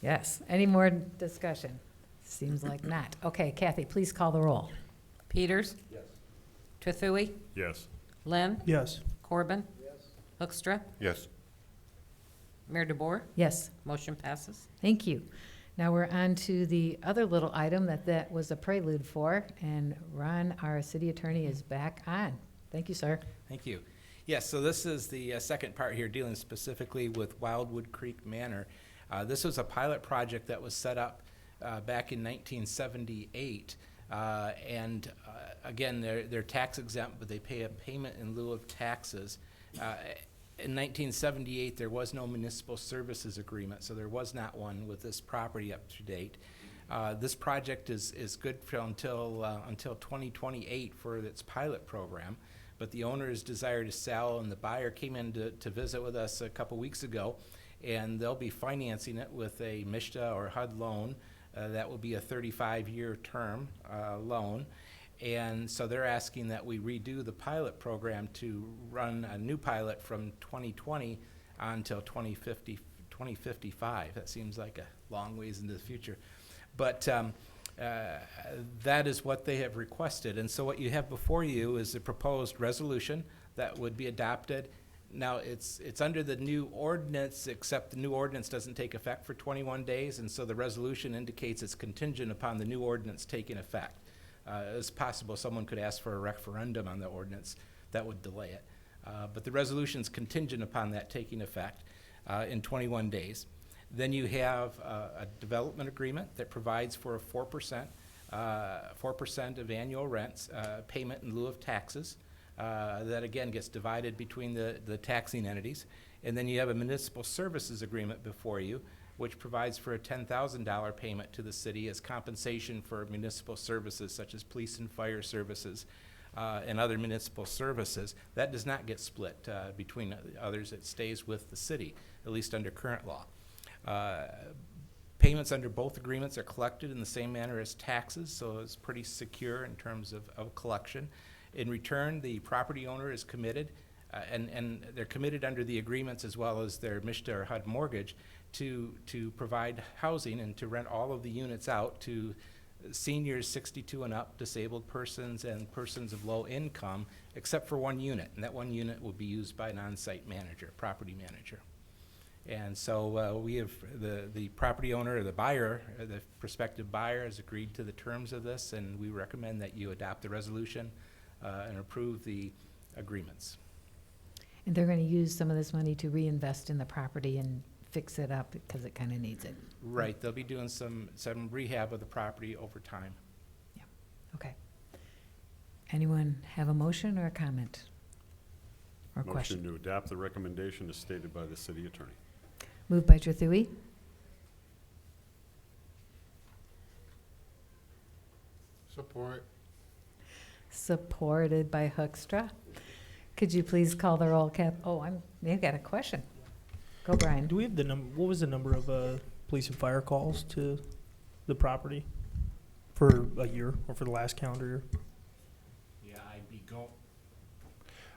Speaker 1: Yes. Any more discussion? Seems like not. Okay, Kathy, please call the roll.
Speaker 2: Peters?
Speaker 10: Yes.
Speaker 2: Trethewey?
Speaker 3: Yes.
Speaker 2: Lynn?
Speaker 8: Yes.
Speaker 2: Corbin? Hoekstra?
Speaker 17: Yes.
Speaker 2: Mayor DeBoer?
Speaker 1: Yes.
Speaker 2: Motion passes.
Speaker 1: Thank you. Now we're on to the other little item that was a prelude for, and Ron, our city attorney, is back on. Thank you, sir.
Speaker 15: Thank you. Yes, so this is the second part here, dealing specifically with Wildwood Creek Manor. This was a pilot project that was set up back in 1978. And again, they're tax exempt, but they pay a payment in lieu of taxes. In 1978, there was no municipal services agreement, so there was not one with this property up to date. This project is good for until 2028 for its pilot program, but the owner's desire to sell, and the buyer came in to visit with us a couple weeks ago, and they'll be financing it with a MISTA or HUD loan. That will be a 35-year term loan. And so they're asking that we redo the pilot program to run a new pilot from 2020 until 2055. That seems like a long ways into the future. But that is what they have requested. And so what you have before you is a proposed resolution that would be adopted. Now, it's under the new ordinance, except the new ordinance doesn't take effect for 21 days, and so the resolution indicates it's contingent upon the new ordinance taking effect. It's possible someone could ask for a referendum on the ordinance. That would delay it. But the resolution's contingent upon that taking effect in 21 days. Then you have a development agreement that provides for a 4% of annual rents payment in lieu of taxes. That again gets divided between the taxing entities. And then you have a municipal services agreement before you, which provides for a $10,000 payment to the city as compensation for municipal services such as police and fire services and other municipal services. That does not get split between others. It stays with the city, at least under current law. Payments under both agreements are collected in the same manner as taxes, so it's pretty secure in terms of collection. In return, the property owner is committed, and they're committed under the agreements as well as their MISTA or HUD mortgage to provide housing and to rent all of the units out to seniors 62 and up, disabled persons, and persons of low income, except for one unit, and that one unit will be used by an on-site manager, property manager. And so we have, the property owner, or the buyer, the prospective buyer has agreed to the terms of this, and we recommend that you adopt the resolution and approve the agreements.
Speaker 1: And they're going to use some of this money to reinvest in the property and fix it up because it kind of needs it.
Speaker 15: Right, they'll be doing some rehab of the property over time.
Speaker 1: Okay. Anyone have a motion or a comment? Or question?
Speaker 3: Motion to adopt the recommendation as stated by the city attorney.
Speaker 1: Moved by Trethewey.
Speaker 17: Support.
Speaker 1: Supported by Hoekstra. Could you please call the roll, Cap? Oh, I've got a question. Go, Brian.
Speaker 20: Do we have the what was the number of police and fire calls to the property for a year or for the last calendar year?
Speaker 13: Yeah,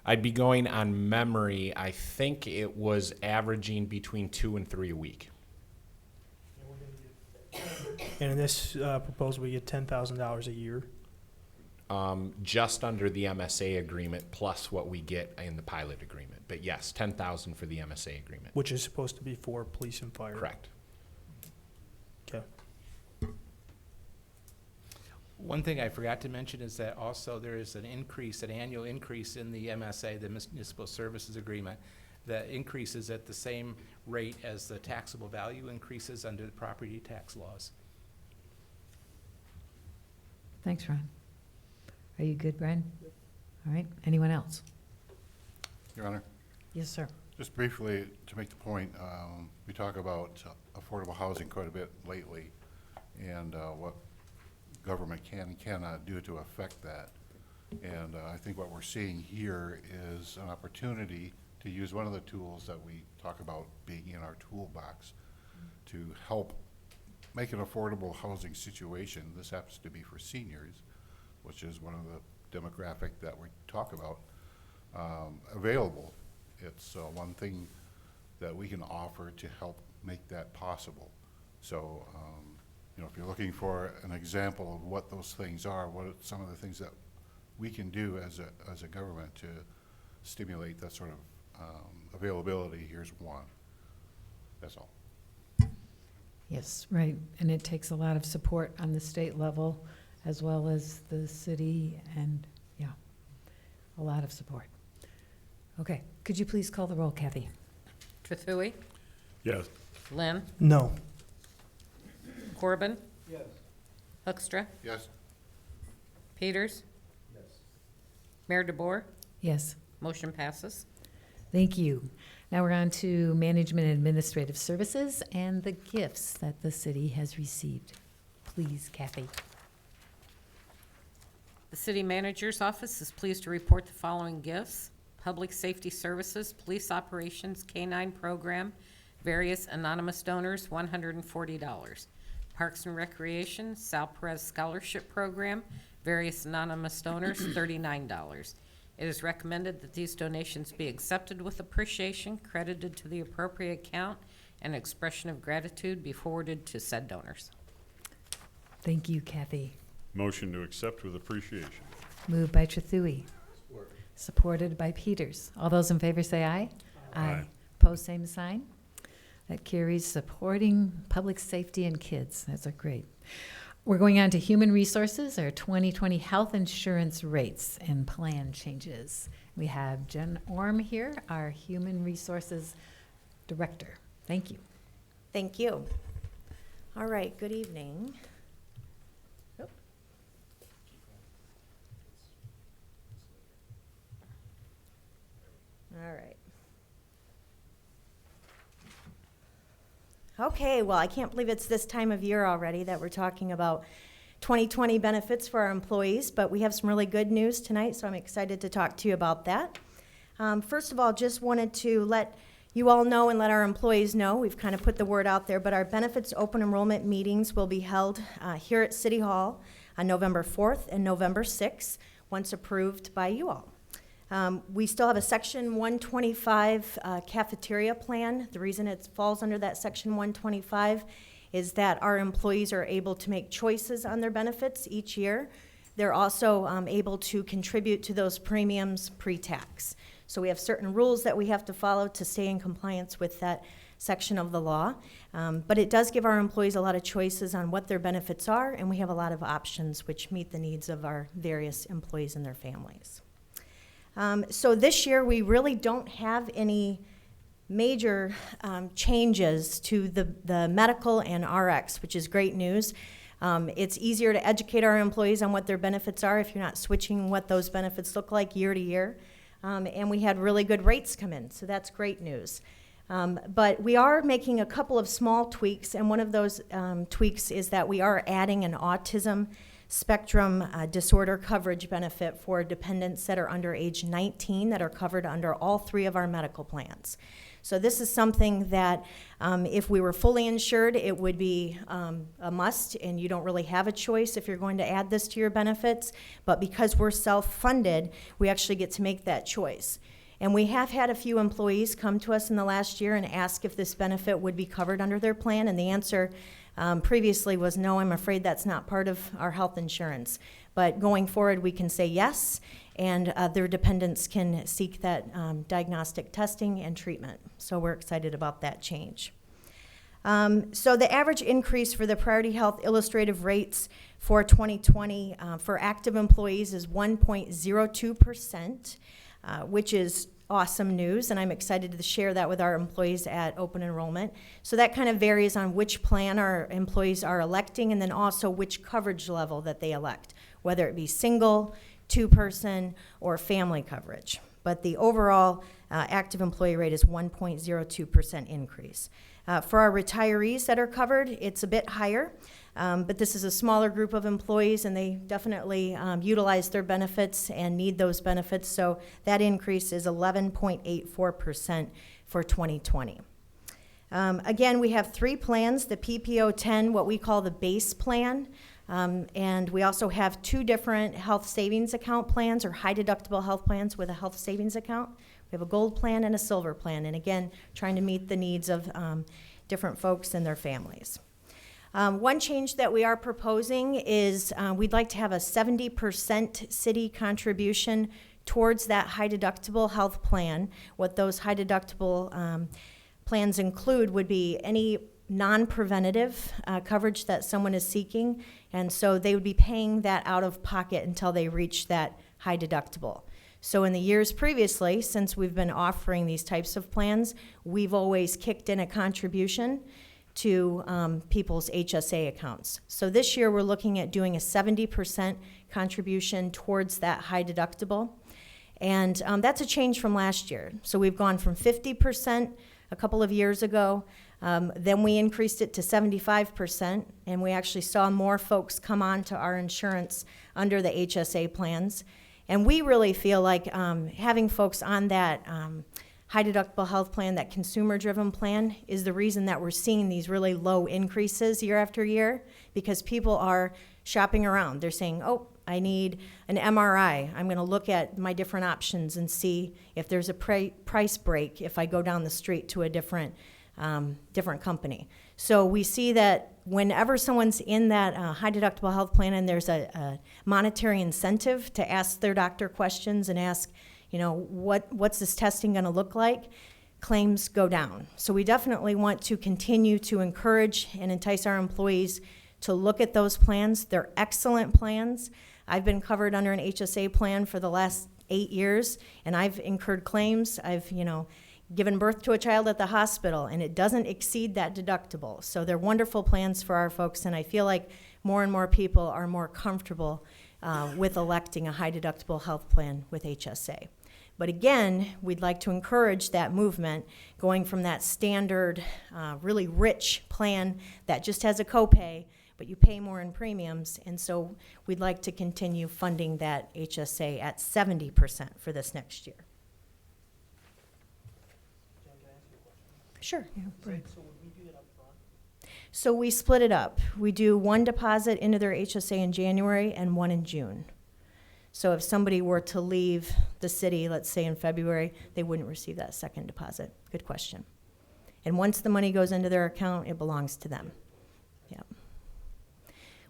Speaker 13: I'd be going on memory. I think it was averaging between 2 and 3 a week.
Speaker 20: And in this proposal, we get $10,000 a year.
Speaker 13: Just under the MSA agreement plus what we get in the pilot agreement. But yes, 10,000 for the MSA agreement.
Speaker 20: Which is supposed to be for police and fire.
Speaker 13: Correct.
Speaker 20: Okay.
Speaker 15: One thing I forgot to mention is that also there is an increase, an annual increase in the MSA, the Municipal Services Agreement, that increases at the same rate as the taxable value increases under the property tax laws.
Speaker 1: Thanks, Ron. Are you good, Brian? All right. Anyone else?
Speaker 17: Your Honor.
Speaker 1: Yes, sir.
Speaker 17: Just briefly, to make the point, we talk about affordable housing quite a bit lately, and what government can and cannot do to affect that. And I think what we're seeing here is an opportunity to use one of the tools that we talk about being in our toolbox to help make an affordable housing situation. This happens to be for seniors, which is one of the demographic that we talk about, available. It's one thing that we can offer to help make that possible. So, you know, if you're looking for an example of what those things are, what are some of the things that we can do as a government to stimulate that sort of availability, here's one. That's all.
Speaker 1: Yes, right. And it takes a lot of support on the state level as well as the city and, yeah, a lot of support. Okay. Could you please call the roll, Kathy?
Speaker 2: Trethewey?
Speaker 3: Yes.
Speaker 2: Lynn?
Speaker 20: No.
Speaker 2: Corbin?
Speaker 10: Yes.
Speaker 2: Hoekstra?
Speaker 17: Yes.
Speaker 2: Peters?
Speaker 10: Yes.
Speaker 2: Mayor DeBoer?
Speaker 1: Yes.
Speaker 2: Motion passes.
Speaker 1: Thank you. Now we're on to management and administrative services and the gifts that the city has received. Please, Kathy.
Speaker 2: The city manager's office is pleased to report the following gifts: Public Safety Services, Police Operations, K-9 Program, various anonymous donors, $140. Parks and Recreation, Sal Perez Scholarship Program, various anonymous donors, $39. It is recommended that these donations be accepted with appreciation, credited to the appropriate account, and expression of gratitude be forwarded to said donors.
Speaker 1: Thank you, Kathy.
Speaker 3: Motion to accept with appreciation.
Speaker 1: Moved by Trethewey. Supported by Peters. All those in favor say aye.
Speaker 3: Aye.
Speaker 1: Pose same sign. That carries supporting public safety and kids. That's a great. We're going on to human resources, our 2020 health insurance rates and plan changes. We have Jen Orm here, our human resources director. Thank you.
Speaker 21: Thank you. All right, good evening. Oop. All right. Okay, well, I can't believe it's this time of year already that we're talking about 2020 benefits for our employees, but we have some really good news tonight, so I'm excited to talk to you about that. First of all, just wanted to let you all know and let our employees know, we've kind of put the word out there, but our benefits open enrollment meetings will be held here at City Hall on November 4th and November 6th, once approved by you all. We still have a Section 125 cafeteria plan. The reason it falls under that Section 125 is that our employees are able to make choices on their benefits each year. They're also able to contribute to those premiums pre-tax. So we have certain rules that we have to follow to stay in compliance with that section of the law. But it does give our employees a lot of choices on what their benefits are, and we have a lot of options which meet the needs of our various employees and their families. So this year we really don't have any major changes to the medical and RX, which is great news. It's easier to educate our employees on what their benefits are if you're not switching what those benefits look like year to year. And we had really good rates come in, so that's great news. But we are making a couple of small tweaks, and one of those tweaks is that we are adding an autism spectrum disorder coverage benefit for dependents that are under age 19 that are covered under all 3 of our medical plans. So this is something that if we were fully insured, it would be a must, and you don't really have a choice if you're going to add this to your benefits. But because we're self-funded, we actually get to make that choice. And we have had a few employees come to us in the last year and ask if this benefit would be covered under their plan, and the answer previously was no, I'm afraid that's not part of our health insurance. But going forward, we can say yes, and their dependents can seek that diagnostic testing and treatment. So we're excited about that change. So the average increase for the Priority Health illustrative rates for 2020 for active employees is 1.02%, which is awesome news, and I'm excited to share that with our employees at open enrollment. So that kind of varies on which plan our employees are electing, and then also which coverage level that they elect, whether it be single, 2-person, or family coverage. But the overall active employee rate is 1.02% increase. For our retirees that are covered, it's a bit higher, but this is a smaller group of employees, and they definitely utilize their benefits and need those benefits, so that increase is 11.84% for 2020. Again, we have 3 plans, the PPO 10, what we call the base plan, and we also have 2 different health savings account plans, or high deductible health plans with a health savings account. We have a gold plan and a silver plan, and again, trying to meet the needs of different folks and their families. One change that we are proposing is we'd like to have a 70% city contribution towards that high deductible health plan. What those high deductible plans include would be any non-preventative coverage that someone is seeking, and so they would be paying that out of pocket until they reach that high deductible. So in the years previously, since we've been offering these types of plans, we've always kicked in a contribution to people's HSA accounts. So this year we're looking at doing a 70% contribution towards that high deductible. And that's a change from last year. So we've gone from 50% a couple of years ago, then we increased it to 75%, and we actually saw more folks come on to our insurance under the HSA plans. And we really feel like having folks on that high deductible health plan, that consumer-driven plan, is the reason that we're seeing these really low increases year after year, because people are shopping around. They're saying, oh, I need an MRI. I'm going to look at my different options and see if there's a price break if I go down the street to a different company. So we see that whenever someone's in that high deductible health plan and there's a monetary incentive to ask their doctor questions and ask, you know, what's this testing going to look like, claims go down. So we definitely want to continue to encourage and entice our employees to look at those plans. They're excellent plans. I've been covered under an HSA plan for the last 8 years, and I've incurred claims. I've, given birth to a child at the hospital, and it doesn't exceed that deductible. So they're wonderful plans for our folks, and I feel like more and more people are more comfortable with electing a high deductible health plan with HSA. But again, we'd like to encourage that movement, going from that standard, really rich plan that just has a copay, but you pay more in premiums, and so we'd like to continue funding that HSA at 70% for this next year. Sure. So we split it up. We do one deposit into their HSA in January and one in June. So if somebody were to leave the city, let's say in February, they wouldn't receive that second deposit. Good question. And once the money goes into their account, it belongs to them.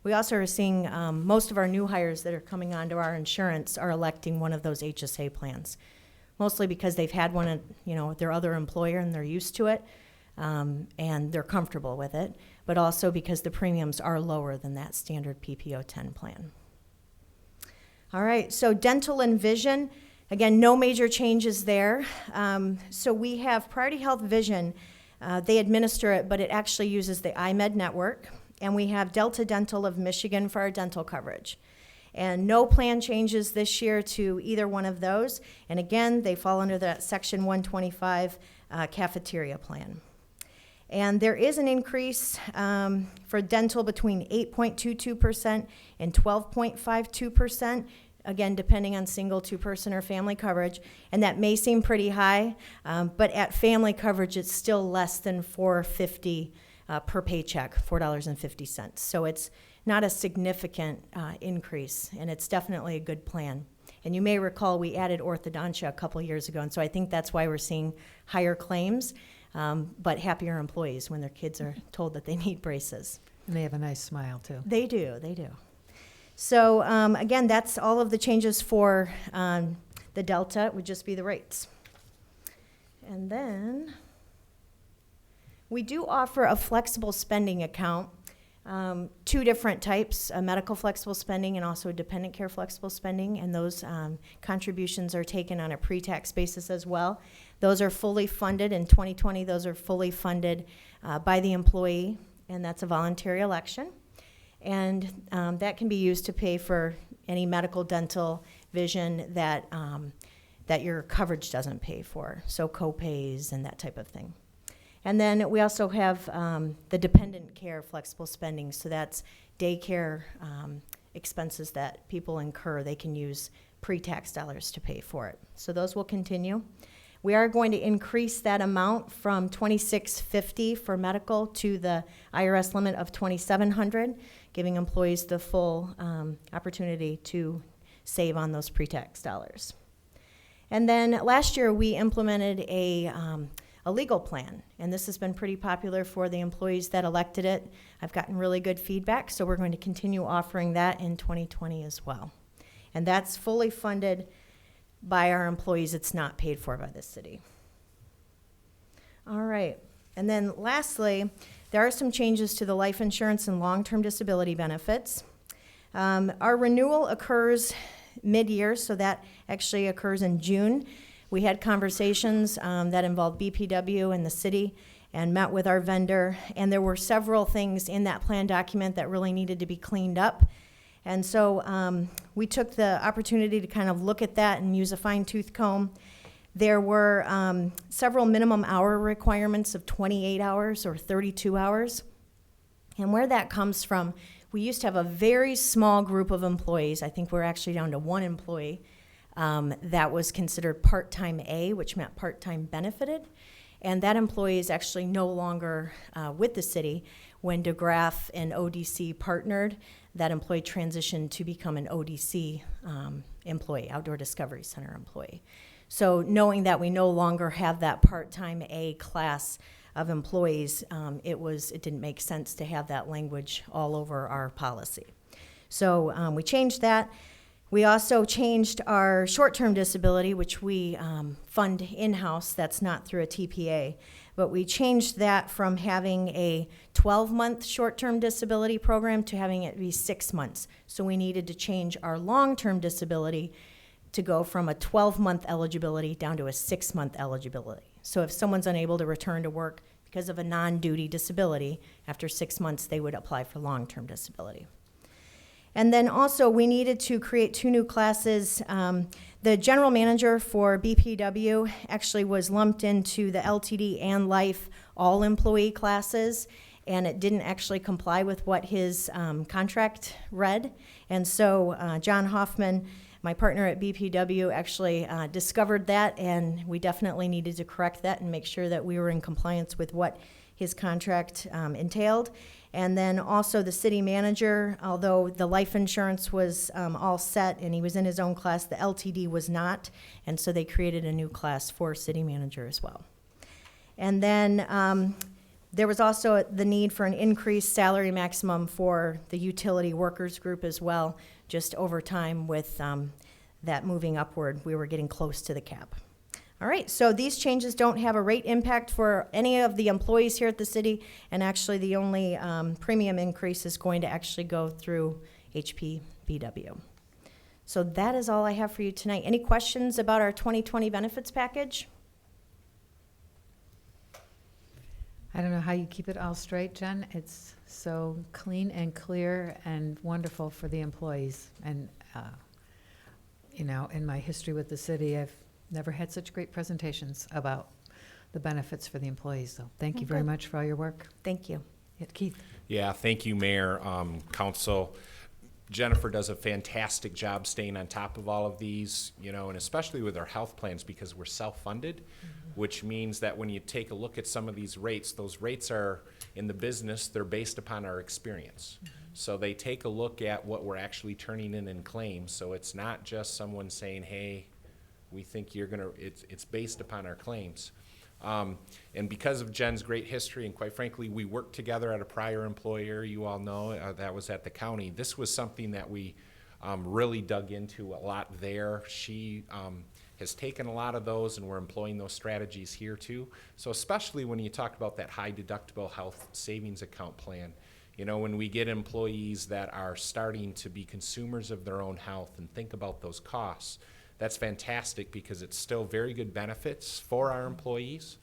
Speaker 21: We also are seeing most of our new hires that are coming onto our insurance are electing one of those HSA plans, mostly because they've had one at, their other employer and they're used to it, and they're comfortable with it, but also because the premiums are lower than that standard PPO 10 plan. All right, so dental and vision, again, no major changes there. So we have Priority Health Vision. They administer it, but it actually uses the iMed network. And we have Delta Dental of Michigan for our dental coverage. And no plan changes this year to either one of those. And again, they fall under that Section 125 cafeteria plan. And there is an increase for dental between 8.22% and 12.52%, again, depending on single, two-person, or family coverage. And that may seem pretty high, but at family coverage, it's still less than $4.50 per paycheck, $4.50. So it's not a significant increase, and it's definitely a good plan. And you may recall we added orthodontia a couple years ago, and so I think that's why we're seeing higher claims, but happier employees when their kids are told that they need braces.
Speaker 1: And they have a nice smile, too.
Speaker 21: They do, they do. So again, that's all of the changes for the Delta. It would just be the rates. And then we do offer a flexible spending account, two different types, a medical flexible spending and also a dependent care flexible spending, and those contributions are taken on a pre-tax basis as well. Those are fully funded. In 2020, those are fully funded by the employee, and that's a voluntary election. And that can be used to pay for any medical, dental, vision that your coverage doesn't pay for, so co-pays and that type of thing. And then we also have the dependent care flexible spending, so that's daycare expenses that people incur. They can use pre-tax dollars to pay for it. So those will continue. We are going to increase that amount from $2,650 for medical to the IRS limit of $2,700, giving employees the full opportunity to save on those pre-tax dollars. And then last year we implemented a legal plan, and this has been pretty popular for the employees that elected it. I've gotten really good feedback, so we're going to continue offering that in 2020 as well. And that's fully funded by our employees. It's not paid for by the city. All right, and then lastly, there are some changes to the life insurance and long-term disability benefits. Our renewal occurs mid-year, so that actually occurs in June. We had conversations that involved BPW and the city and met with our vendor, and there were several things in that plan document that really needed to be cleaned up. And so we took the opportunity to kind of look at that and use a fine-tooth comb. There were several minimum hour requirements of 28 hours or 32 hours. And where that comes from, we used to have a very small group of employees. I think we're actually down to one employee that was considered part-time A, which meant part-time benefited. And that employee is actually no longer with the city. When DeGraff and ODC partnered, that employee transitioned to become an ODC employee, Outdoor Discovery Center employee. So knowing that we no longer have that part-time A class of employees, it didn't make sense to have that language all over our policy. So we changed that. We also changed our short-term disability, which we fund in-house. That's not through a TPA. But we changed that from having a 12-month short-term disability program to having it be 6 months. So we needed to change our long-term disability to go from a 12-month eligibility down to a 6-month eligibility. So if someone's unable to return to work because of a non-duty disability, after 6 months they would apply for long-term disability. And then also we needed to create 2 new classes. The general manager for BPW actually was lumped into the LTD and life all employee classes, and it didn't actually comply with what his contract read. And so John Hoffman, my partner at BPW, actually discovered that, and we definitely needed to correct that and make sure that we were in compliance with what his contract entailed. And then also the city manager, although the life insurance was all set and he was in his own class, the LTD was not, and so they created a new class for city manager as well. And then There was also the need for an increased salary maximum for the utility workers group as well. Just over time with that moving upward, we were getting close to the cap. All right, so these changes don't have a rate impact for any of the employees here at the city, and actually the only premium increase is going to actually go through HPBW. So that is all I have for you tonight. Any questions about our 2020 benefits package?
Speaker 1: I don't know how you keep it all straight, Jen. It's so clean and clear and wonderful for the employees. And, you know, in my history with the city, I've never had such great presentations about the benefits for the employees. So thank you very much for all your work.
Speaker 21: Thank you.
Speaker 1: Yeah, Keith.
Speaker 13: Yeah, thank you, Mayor, Council. Jennifer does a fantastic job staying on top of all of these, you know, and especially with our health plans because we're self-funded, which means that when you take a look at some of these rates, those rates are in the business, they're based upon our experience. So they take a look at what we're actually turning in claims. So it's not just someone saying, hey, we think you're gonna, it's based upon our claims. And because of Jen's great history, and quite frankly, we worked together at a prior employer, you all know, that was at the county. This was something that we really dug into a lot there. She has taken a lot of those, and we're employing those strategies here too. So especially when you talk about that high deductible health savings account plan, you know, when we get employees that are starting to be consumers of their own health and think about those costs, that's fantastic because it's still very good benefits for our employees,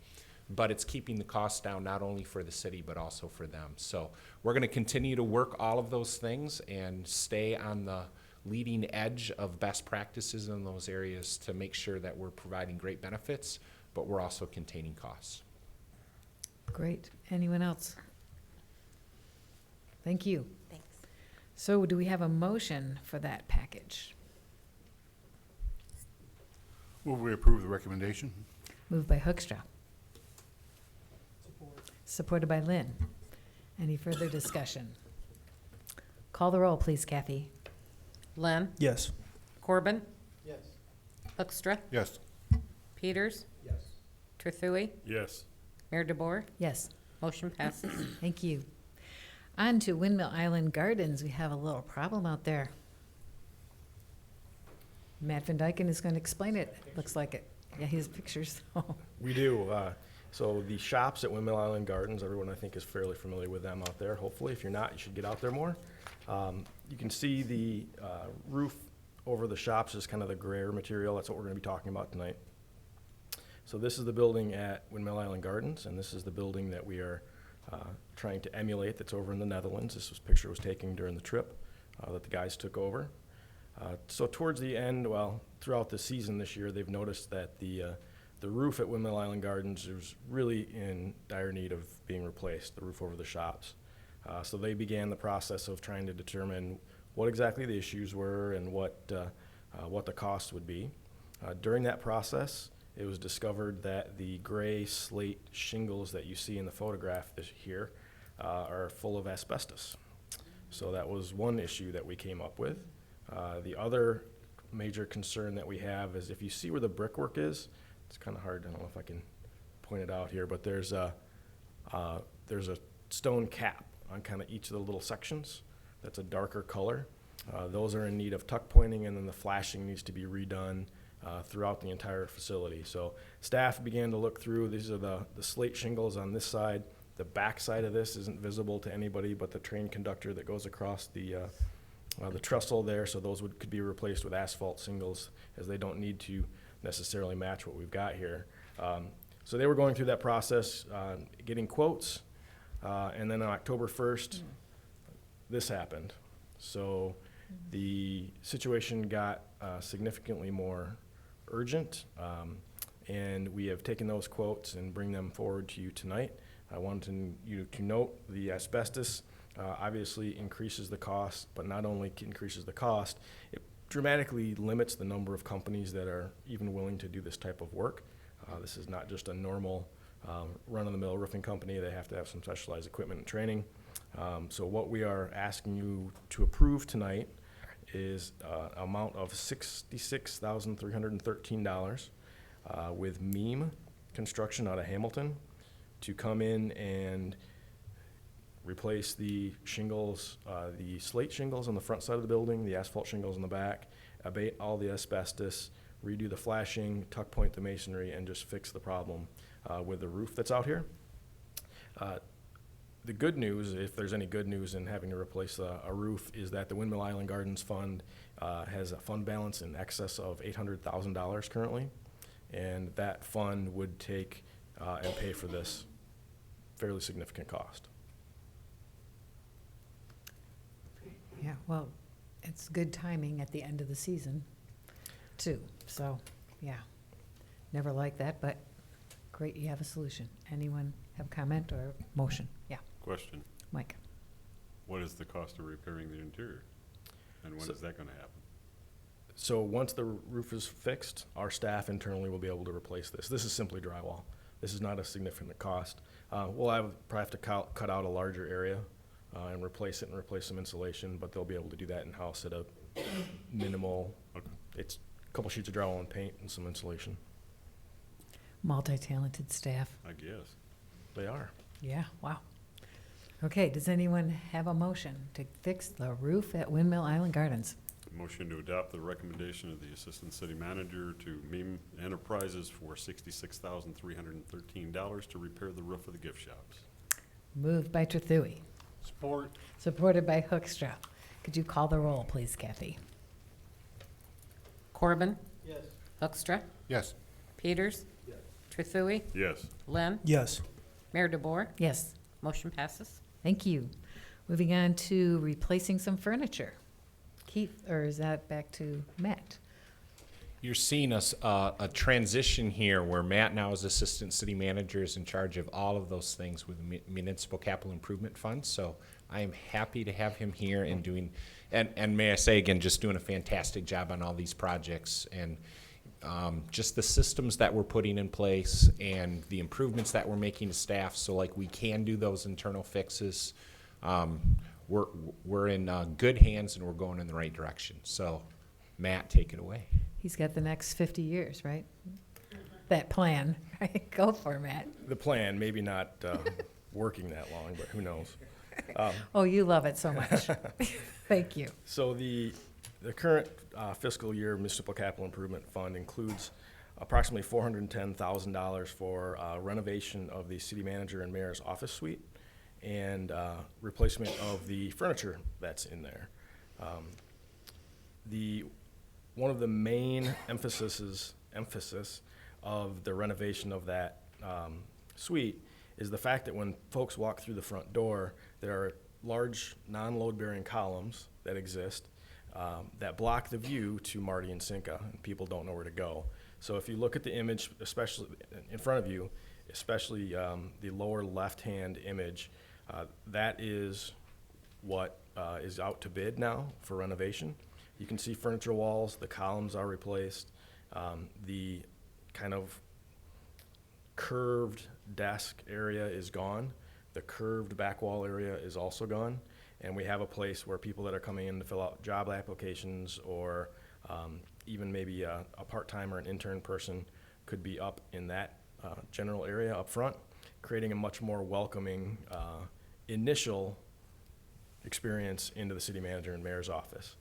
Speaker 13: but it's keeping the costs down not only for the city but also for them. So we're going to continue to work all of those things and stay on the leading edge of best practices in those areas to make sure that we're providing great benefits, but we're also containing costs.
Speaker 1: Great. Anyone else? Thank you.
Speaker 21: Thanks.
Speaker 1: So do we have a motion for that package?
Speaker 17: Will we approve the recommendation?
Speaker 1: Moved by Hoekstra. Supported by Lynn. Any further discussion? Call the roll, please, Kathy.
Speaker 2: Len?
Speaker 20: Yes.
Speaker 2: Corbin?
Speaker 10: Yes.
Speaker 2: Hoekstra?
Speaker 17: Yes.
Speaker 2: Peters?
Speaker 10: Yes.
Speaker 2: Trethewey?
Speaker 3: Yes.
Speaker 2: Mayor DeBoer?
Speaker 1: Yes.
Speaker 2: Motion passes.
Speaker 1: Thank you. On to Windmill Island Gardens. We have a little problem out there. Matt Van Dyken is going to explain it. Looks like it. Yeah, he has pictures.
Speaker 10: We do. So the shops at Windmill Island Gardens, everyone I think is fairly familiar with them out there. Hopefully, if you're not, you should get out there more. You can see the roof over the shops is kind of the grayer material. That's what we're going to be talking about tonight. So this is the building at Windmill Island Gardens, and this is the building that we are trying to emulate that's over in the Netherlands. This picture was taken during the trip that the guys took over. So towards the end, well, throughout the season this year, they've noticed that the roof at Windmill Island Gardens is really in dire need of being replaced, the roof over the shops. So they began the process of trying to determine what exactly the issues were and what the cost would be. During that process, it was discovered that the gray slate shingles that you see in the photograph here are full of asbestos. So that was one issue that we came up with. The other major concern that we have is if you see where the brickwork is, it's kind of hard, I don't know if I can point it out here, but there's a stone cap on kind of each of the little sections. That's a darker color. Those are in need of tuck pointing, and then the flashing needs to be redone throughout the entire facility. So staff began to look through. These are the slate shingles on this side. The back side of this isn't visible to anybody but the train conductor that goes across the trestle there, so those could be replaced with asphalt shingles as they don't need to necessarily match what we've got here. So they were going through that process, getting quotes, and then on October 1st, this happened. So the situation got significantly more urgent, and we have taken those quotes and bring them forward to you tonight. I wanted you to note the asbestos obviously increases the cost, but not only increases the cost, it dramatically limits the number of companies that are even willing to do this type of work. This is not just a normal run-of-the-mill roofing company. They have to have some specialized equipment and training. So what we are asking you to approve tonight is an amount of $66,313 with MEM Construction out of Hamilton. to come in and replace the shingles, the slate shingles on the front side of the building, the asphalt shingles in the back, abate all the asbestos, redo the flashing, tuck point the masonry, and just fix the problem with the roof that's out here. The good news, if there's any good news in having to replace a roof, is that the Windmill Island Gardens Fund has a fund balance in excess of $800,000 currently, and that fund would take and pay for this fairly significant cost.
Speaker 1: Yeah, well, it's good timing at the end of the season, too. So, yeah, never like that, but great you have a solution. Anyone have comment or motion? Yeah,
Speaker 3: Question,
Speaker 1: Mike.
Speaker 3: what is the cost of repairing the interior? And when is that gonna happen?
Speaker 10: So once the roof is fixed, our staff internally will be able to replace this. This is simply drywall. This is not a significant cost. We'll probably have to cut out a larger area and replace it and replace some insulation, but they'll be able to do that in-house at a minimal, it's a couple sheets of drywall and paint and some insulation.
Speaker 1: Multi-talented staff.
Speaker 3: I guess.
Speaker 10: They are.
Speaker 1: Yeah, wow. Okay, does anyone have a motion to fix the roof at Windmill Island Gardens?
Speaker 3: Motion to adopt the recommendation of the Assistant City Manager to Meme Enterprises for $66,313 to repair the roof of the gift shops.
Speaker 1: Moved by Trethewey.
Speaker 3: Support.
Speaker 1: Supported by Hoekstra. Could you call the roll, please, Kathy?
Speaker 2: Corbin?
Speaker 14: Yes.
Speaker 2: Hoekstra?
Speaker 17: Yes.
Speaker 2: Peters?
Speaker 14: Yes.
Speaker 2: Trethewey?
Speaker 3: Yes.
Speaker 2: Len?
Speaker 20: Yes.
Speaker 2: Mayor DeBoer?
Speaker 1: Yes.
Speaker 2: Motion passes.
Speaker 1: Thank you. Moving on to replacing some furniture. Keith, or is that back to Matt?
Speaker 13: You're seeing a transition here where Matt now is Assistant City Manager is in charge of all of those things with Municipal Capital Improvement Fund. So I am happy to have him here and doing, and may I say again, just doing a fantastic job on all these projects and just the systems that we're putting in place and the improvements that we're making to staff so like we can do those internal fixes. We're in good hands and we're going in the right direction. So Matt, take it away.
Speaker 1: He's got the next 50 years, right? That plan, right? Go for it, Matt.
Speaker 10: The plan, maybe not working that long, but who knows?
Speaker 1: Oh, you love it so much. Thank you.
Speaker 10: So the current fiscal year Municipal Capital Improvement Fund includes approximately $410,000 for renovation of the city manager and mayor's office suite and replacement of the furniture that's in there. One of the main emphasis of the renovation of that suite is the fact that when folks walk through the front door, there are large non-load-bearing columns that exist that block the view to Marty and Cinca, and people don't know where to go. So if you look at the image, especially in front of you, especially the lower left-hand image, that is what is out to bid now for renovation. You can see furniture walls, the columns are replaced, the kind of curved desk area is gone, the curved back wall area is also gone, and we have a place where people that are coming in to fill out job applications or even maybe a part-time or an intern person could be up in that general area up front, creating a much more welcoming initial experience into the city manager and mayor's office.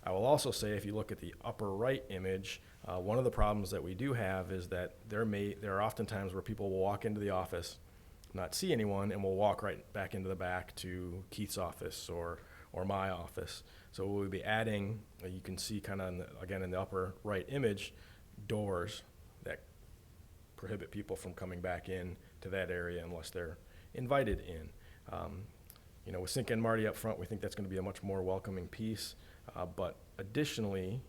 Speaker 10: I will also say, if you look at the upper right image, one of the problems that we do have is that there are often times where people will walk into the office, not see anyone, and will walk right back into the back to Keith's office or my office. So we'll be adding, you can see kind of, again, in the upper right image, doors that prohibit people from coming back in to that area unless they're invited in. With Cinca and Marty up front, we think that's going to be a much more welcoming piece. But additionally,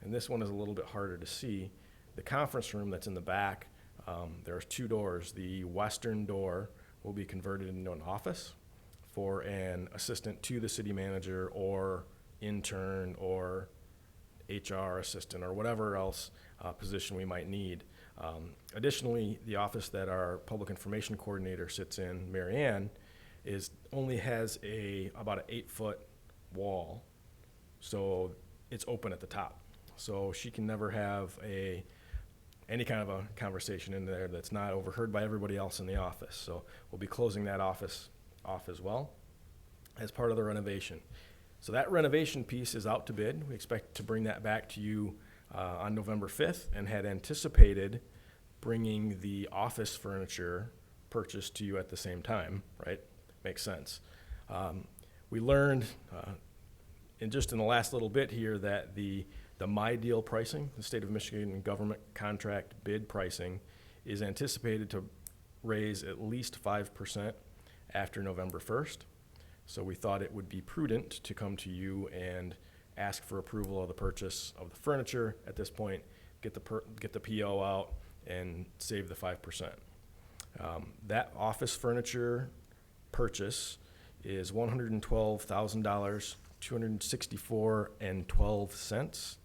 Speaker 10: and this one is a little bit harder to see, the conference room that's in the back, there's two doors. The western door will be converted into an office for an assistant to the city manager or intern or HR assistant or whatever else position we might need. Additionally, the office that our public information coordinator sits in, Mary Ann, only has about an 8-foot wall. So it's open at the top. So she can never have any kind of a conversation in there that's not overheard by everybody else in the office. So we'll be closing that office off as well as part of the renovation. So that renovation piece is out to bid. We expect to bring that back to you on November 5th and had anticipated bringing the office furniture purchase to you at the same time, right? Makes sense. We learned in the last little bit here that the My Deal pricing, the state of Michigan government contract bid pricing, is anticipated to raise at least 5% after November 1st. So we thought it would be prudent to come to you and ask for approval of the purchase of the furniture at this point, get the PO out, and save the 5%. That office furniture purchase is $112,000, $264.12,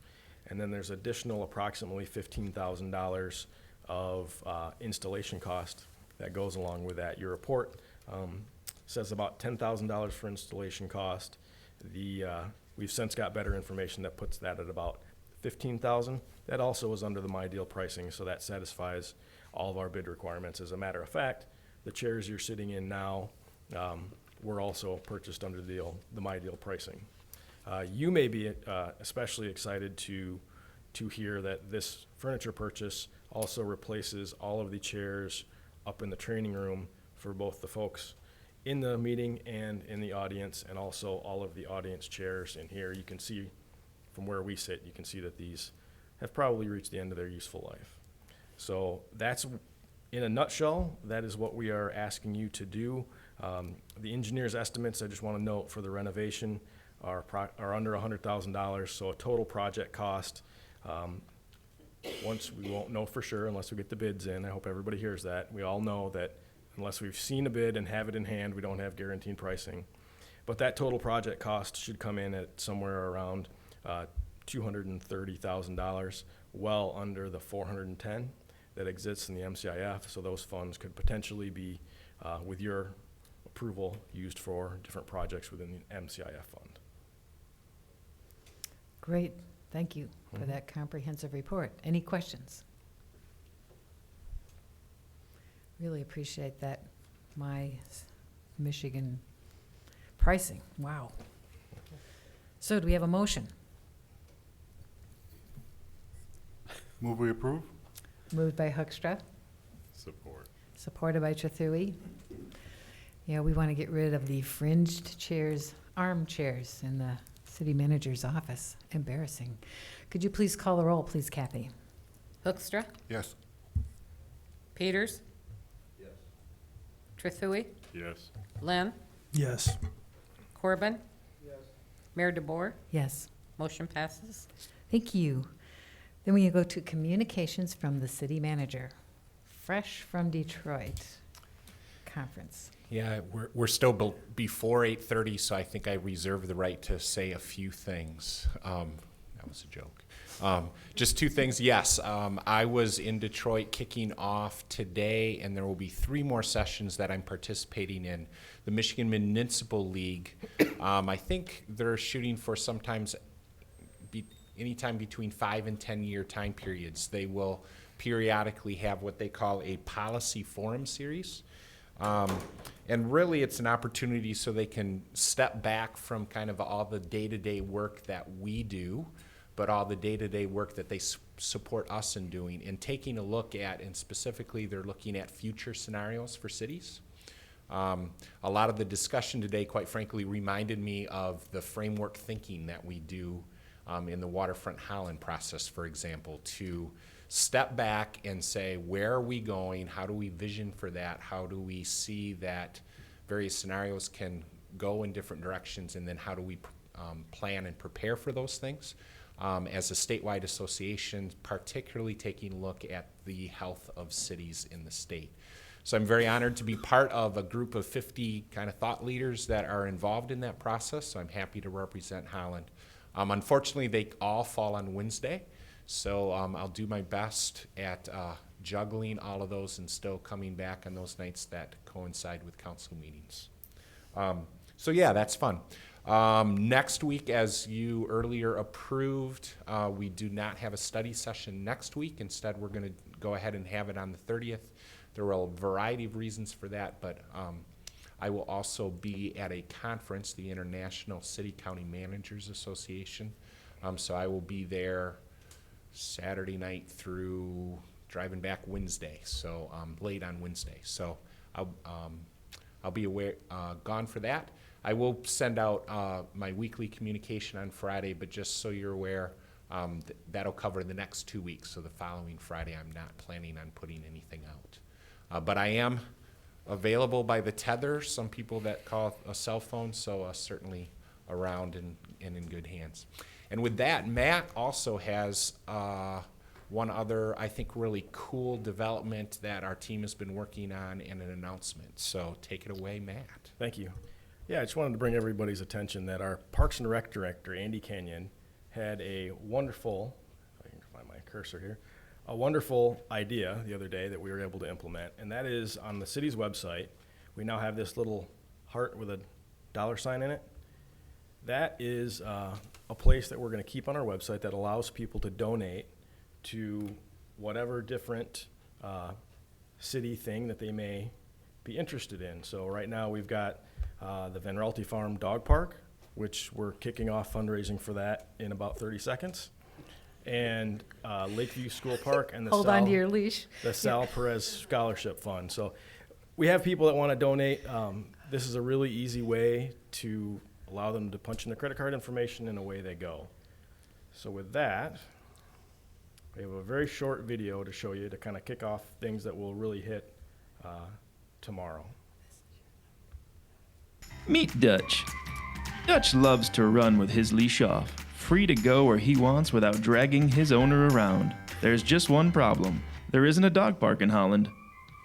Speaker 10: and then there's additional approximately $15,000 of installation cost that goes along with that. Your report says about $10,000 for installation cost. We've since got better information that puts that at about $15,000. That also is under the My Deal pricing, so that satisfies all of our bid requirements. As a matter of fact, the chairs you're sitting in now were also purchased under the My Deal pricing. You may be especially excited to hear that this furniture purchase also replaces all of the chairs up in the training room for both the folks in the meeting and in the audience, and also all of the audience chairs in here. You can see from where we sit, you can see that these have probably reached the end of their useful life. So that's, in a nutshell, that is what we are asking you to do. The engineer's estimates, I just want to note, for the renovation are under $100,000, so a total project cost, once we won't know for sure unless we get the bids in. I hope everybody hears that. We all know that unless we've seen a bid and have it in hand, we don't have guaranteed pricing. But that total project cost should come in at somewhere around $230,000, well under the $410,000 that exists in the MCIF. So those funds could potentially be, with your approval, used for different projects within the MCIF fund.
Speaker 1: Great, thank you for that comprehensive report. Any questions? Really appreciate that. My Michigan pricing, wow. So do we have a motion?
Speaker 17: Move we approve?
Speaker 1: Moved by Hoekstra,
Speaker 3: Support.
Speaker 1: supported by Trethewey. Yeah, we want to get rid of the fringed chairs, armchairs in the city manager's office. Embarrassing. Could you please call the roll, please, Kathy?
Speaker 2: Hoekstra,
Speaker 17: Yes.
Speaker 2: Peters, Trethewey,
Speaker 3: Yes.
Speaker 2: Lynn,
Speaker 20: Yes.
Speaker 2: Corbin, Mayor DeBoer.
Speaker 1: Yes.
Speaker 2: Motion passes.
Speaker 1: Thank you. Then we go to communications from the city manager. Fresh from Detroit conference.
Speaker 13: Yeah, we're still before 8:30, so I think I reserve the right to say a few things. That was a joke. Just two things. Yes, I was in Detroit kicking off today, and there will be 3 more sessions that I'm participating in. The Michigan Municipal League, I think they're shooting for sometimes anytime between 5 and 10 year time periods. They will periodically have what they call a policy forum series. And really it's an opportunity so they can step back from kind of all the day-to-day work that we do, but all the day-to-day work that they support us in doing, and taking a look at, and specifically they're looking at future scenarios for cities. A lot of the discussion today, quite frankly, reminded me of the framework thinking that we do in the Waterfront Holland process, for example, to step back and say, where are we going? How do we vision for that? How do we see that various scenarios can go in different directions? And then how do we plan and prepare for those things? As a statewide association, particularly taking a look at the health of cities in the state. So I'm very honored to be part of a group of 50 kind of thought leaders that are involved in that process. So I'm happy to represent Holland. Unfortunately, they all fall on Wednesday. So I'll do my best at juggling all of those and still coming back on those nights that coincide with council meetings. So yeah, that's fun. Next week, as you earlier approved, we do not have a study session next week. Instead, we're going to go ahead and have it on the 30th. There were a variety of reasons for that, but I will also be at a conference, the International City County Managers Association. So I will be there Saturday night through driving back Wednesday, so late on Wednesday. So I'll be gone for that. I will send out my weekly communication on Friday, but just so you're aware, that'll cover the next 2 weeks. So the following Friday, I'm not planning on putting anything out. But I am available by the tether, some people that call a cell phone, so certainly around and in good hands. And with that, Matt also has one other, I think, really cool development that our team has been working on and an announcement. So take it away, Matt.
Speaker 10: Thank you. Yeah, I just wanted to bring everybody's attention that our Parks and Rec director, Andy Kenyon, had a wonderful, if I can find my cursor here, a wonderful idea the other day that we were able to implement, and that is on the city's website, we now have this little heart with a $sign in it. That is a place that we're going to keep on our website that allows people to donate to whatever different city thing that they may be interested in. So right now we've got the Van Raalte Farm Dog Park, which we're kicking off fundraising for that in about 30 seconds. And Lakeview School Park and the
Speaker 1: Hold on to your leash.
Speaker 10: The Sal Perez Scholarship Fund. So we have people that want to donate. This is a really easy way to allow them to punch in their credit card information and away they go. So with that, we have a very short video to show you to kind of kick off things that will really hit tomorrow.
Speaker 4: Meet Dutch. Dutch loves to run with his leash off, free to go where he wants without dragging his owner around. There's just one problem. There isn't a dog park in Holland.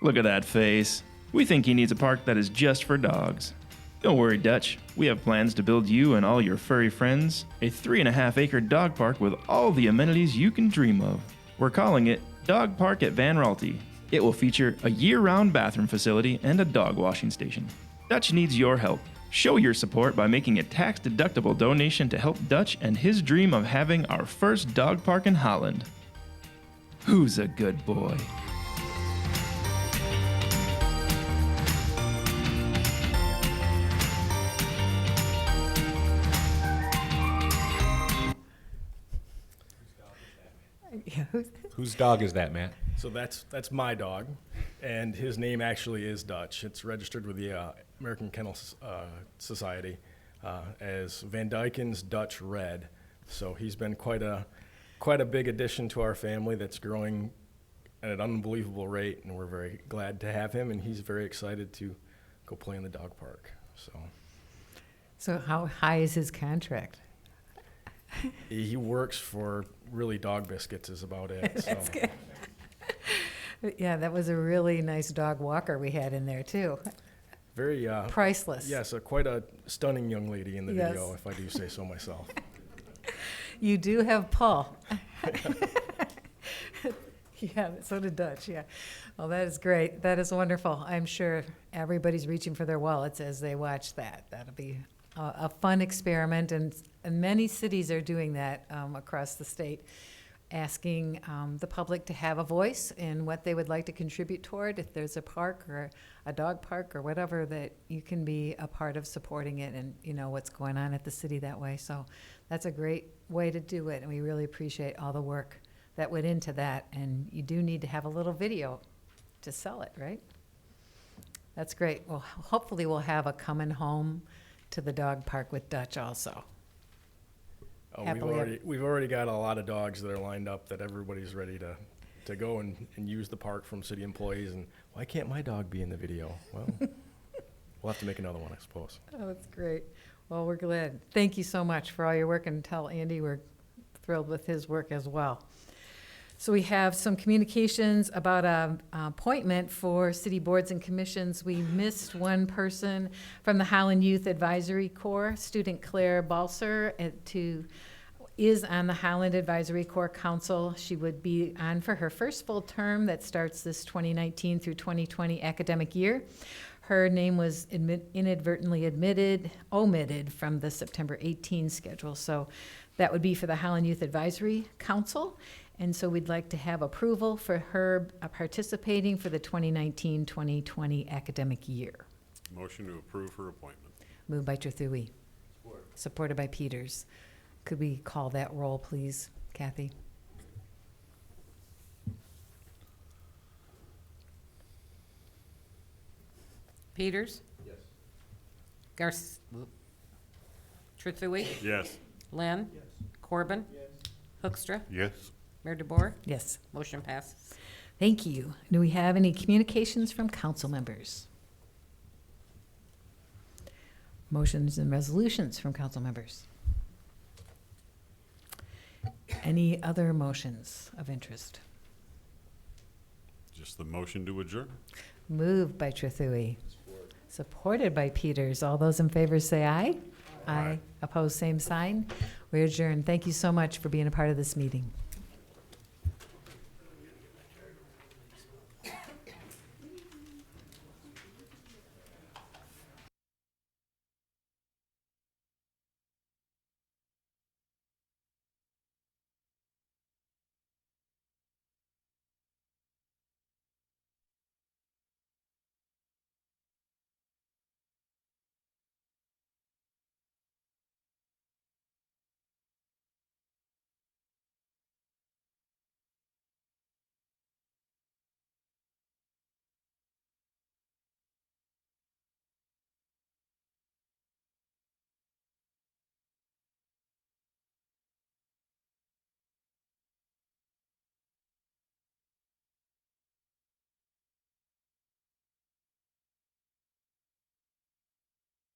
Speaker 4: Look at that face. We think he needs a park that is just for dogs. Don't worry, Dutch. We have plans to build you and all your furry friends a 3.5-acre dog park with all the amenities you can dream of. We're calling it Dog Park at Van Raalte. It will feature a year-round bathroom facility and a dog washing station. Dutch needs your help. Show your support by making a tax-deductible donation to help Dutch and his dream of having our first dog park in Holland. Who's a good boy?
Speaker 1: Yeah,
Speaker 13: Whose dog is that, Matt?
Speaker 10: So that's my dog, and his name actually is Dutch. It's registered with the American Kennel Society as Van Dyken's Dutch Red. So he's been quite a big addition to our family that's growing at an unbelievable rate, and we're very glad to have him, and he's very excited to go play in the dog park.
Speaker 1: So how high is his contract?
Speaker 10: He works for really Dog Biscuits is about it.
Speaker 1: That's
Speaker 10: So.
Speaker 1: good. Yeah, that was a really nice dog walker we had in there too.
Speaker 10: Very
Speaker 1: priceless.
Speaker 10: Yes, quite a stunning young lady in the
Speaker 1: Yes.
Speaker 10: video, if I do say so myself.
Speaker 1: You do have Paul. Yeah, so did Dutch, yeah. Well, that is great. That is wonderful. I'm sure everybody's reaching for their wallets as they watch that. That'll be a fun experiment, and many cities are doing that across the state, asking the public to have a voice in what they would like to contribute toward. If there's a park or a dog park or whatever, that you can be a part of supporting it and you know what's going on at the city that way. So that's a great way to do it, and we really appreciate all the work that went into that. And you do need to have a little video to sell it, right? That's great. Well, hopefully we'll have a coming home to the dog park with Dutch also.
Speaker 10: Oh,
Speaker 1: Happily
Speaker 10: we've already got a lot of dogs that are lined up that everybody's ready to go and use the park from city employees. And why can't my dog be in the video? Well, we'll have to make another one, I suppose.
Speaker 1: Oh, that's great. Well, we're glad. Thank you so much for all your work, and tell Andy we're thrilled with his work as well. So we have some communications about an appointment for city boards and commissions. We missed one person from the Holland Youth Advisory Corps, student Claire Balser, is on the Holland Advisory Corps Council. She would be on for her first full term that starts this 2019 through 2020 academic year. Her name was inadvertently omitted from the September 18 schedule. So that would be for the Holland Youth Advisory Council. And so we'd like to have approval for her participating for the 2019-2020 academic year.
Speaker 5: Motion to approve her appointment.
Speaker 1: Moved by Trethewey. Supported by Peters. Could we call that roll, please, Kathy?
Speaker 2: Peters? Yes. Trethewey?
Speaker 5: Yes.
Speaker 2: Lynn? Corbin? Hoekstra?
Speaker 17: Yes.
Speaker 2: Mayor DeBoer?
Speaker 1: Yes.
Speaker 2: Motion passes.
Speaker 1: Thank you. Do we have any communications from council members? Motions and resolutions from council members? Any other motions of interest?
Speaker 5: Just the motion to adjourn.
Speaker 1: Moved by Trethewey. Supported by Peters. All those in favor say aye. Aye. Opposed, same sign. We adjourn. Thank you so much for being a part of this meeting.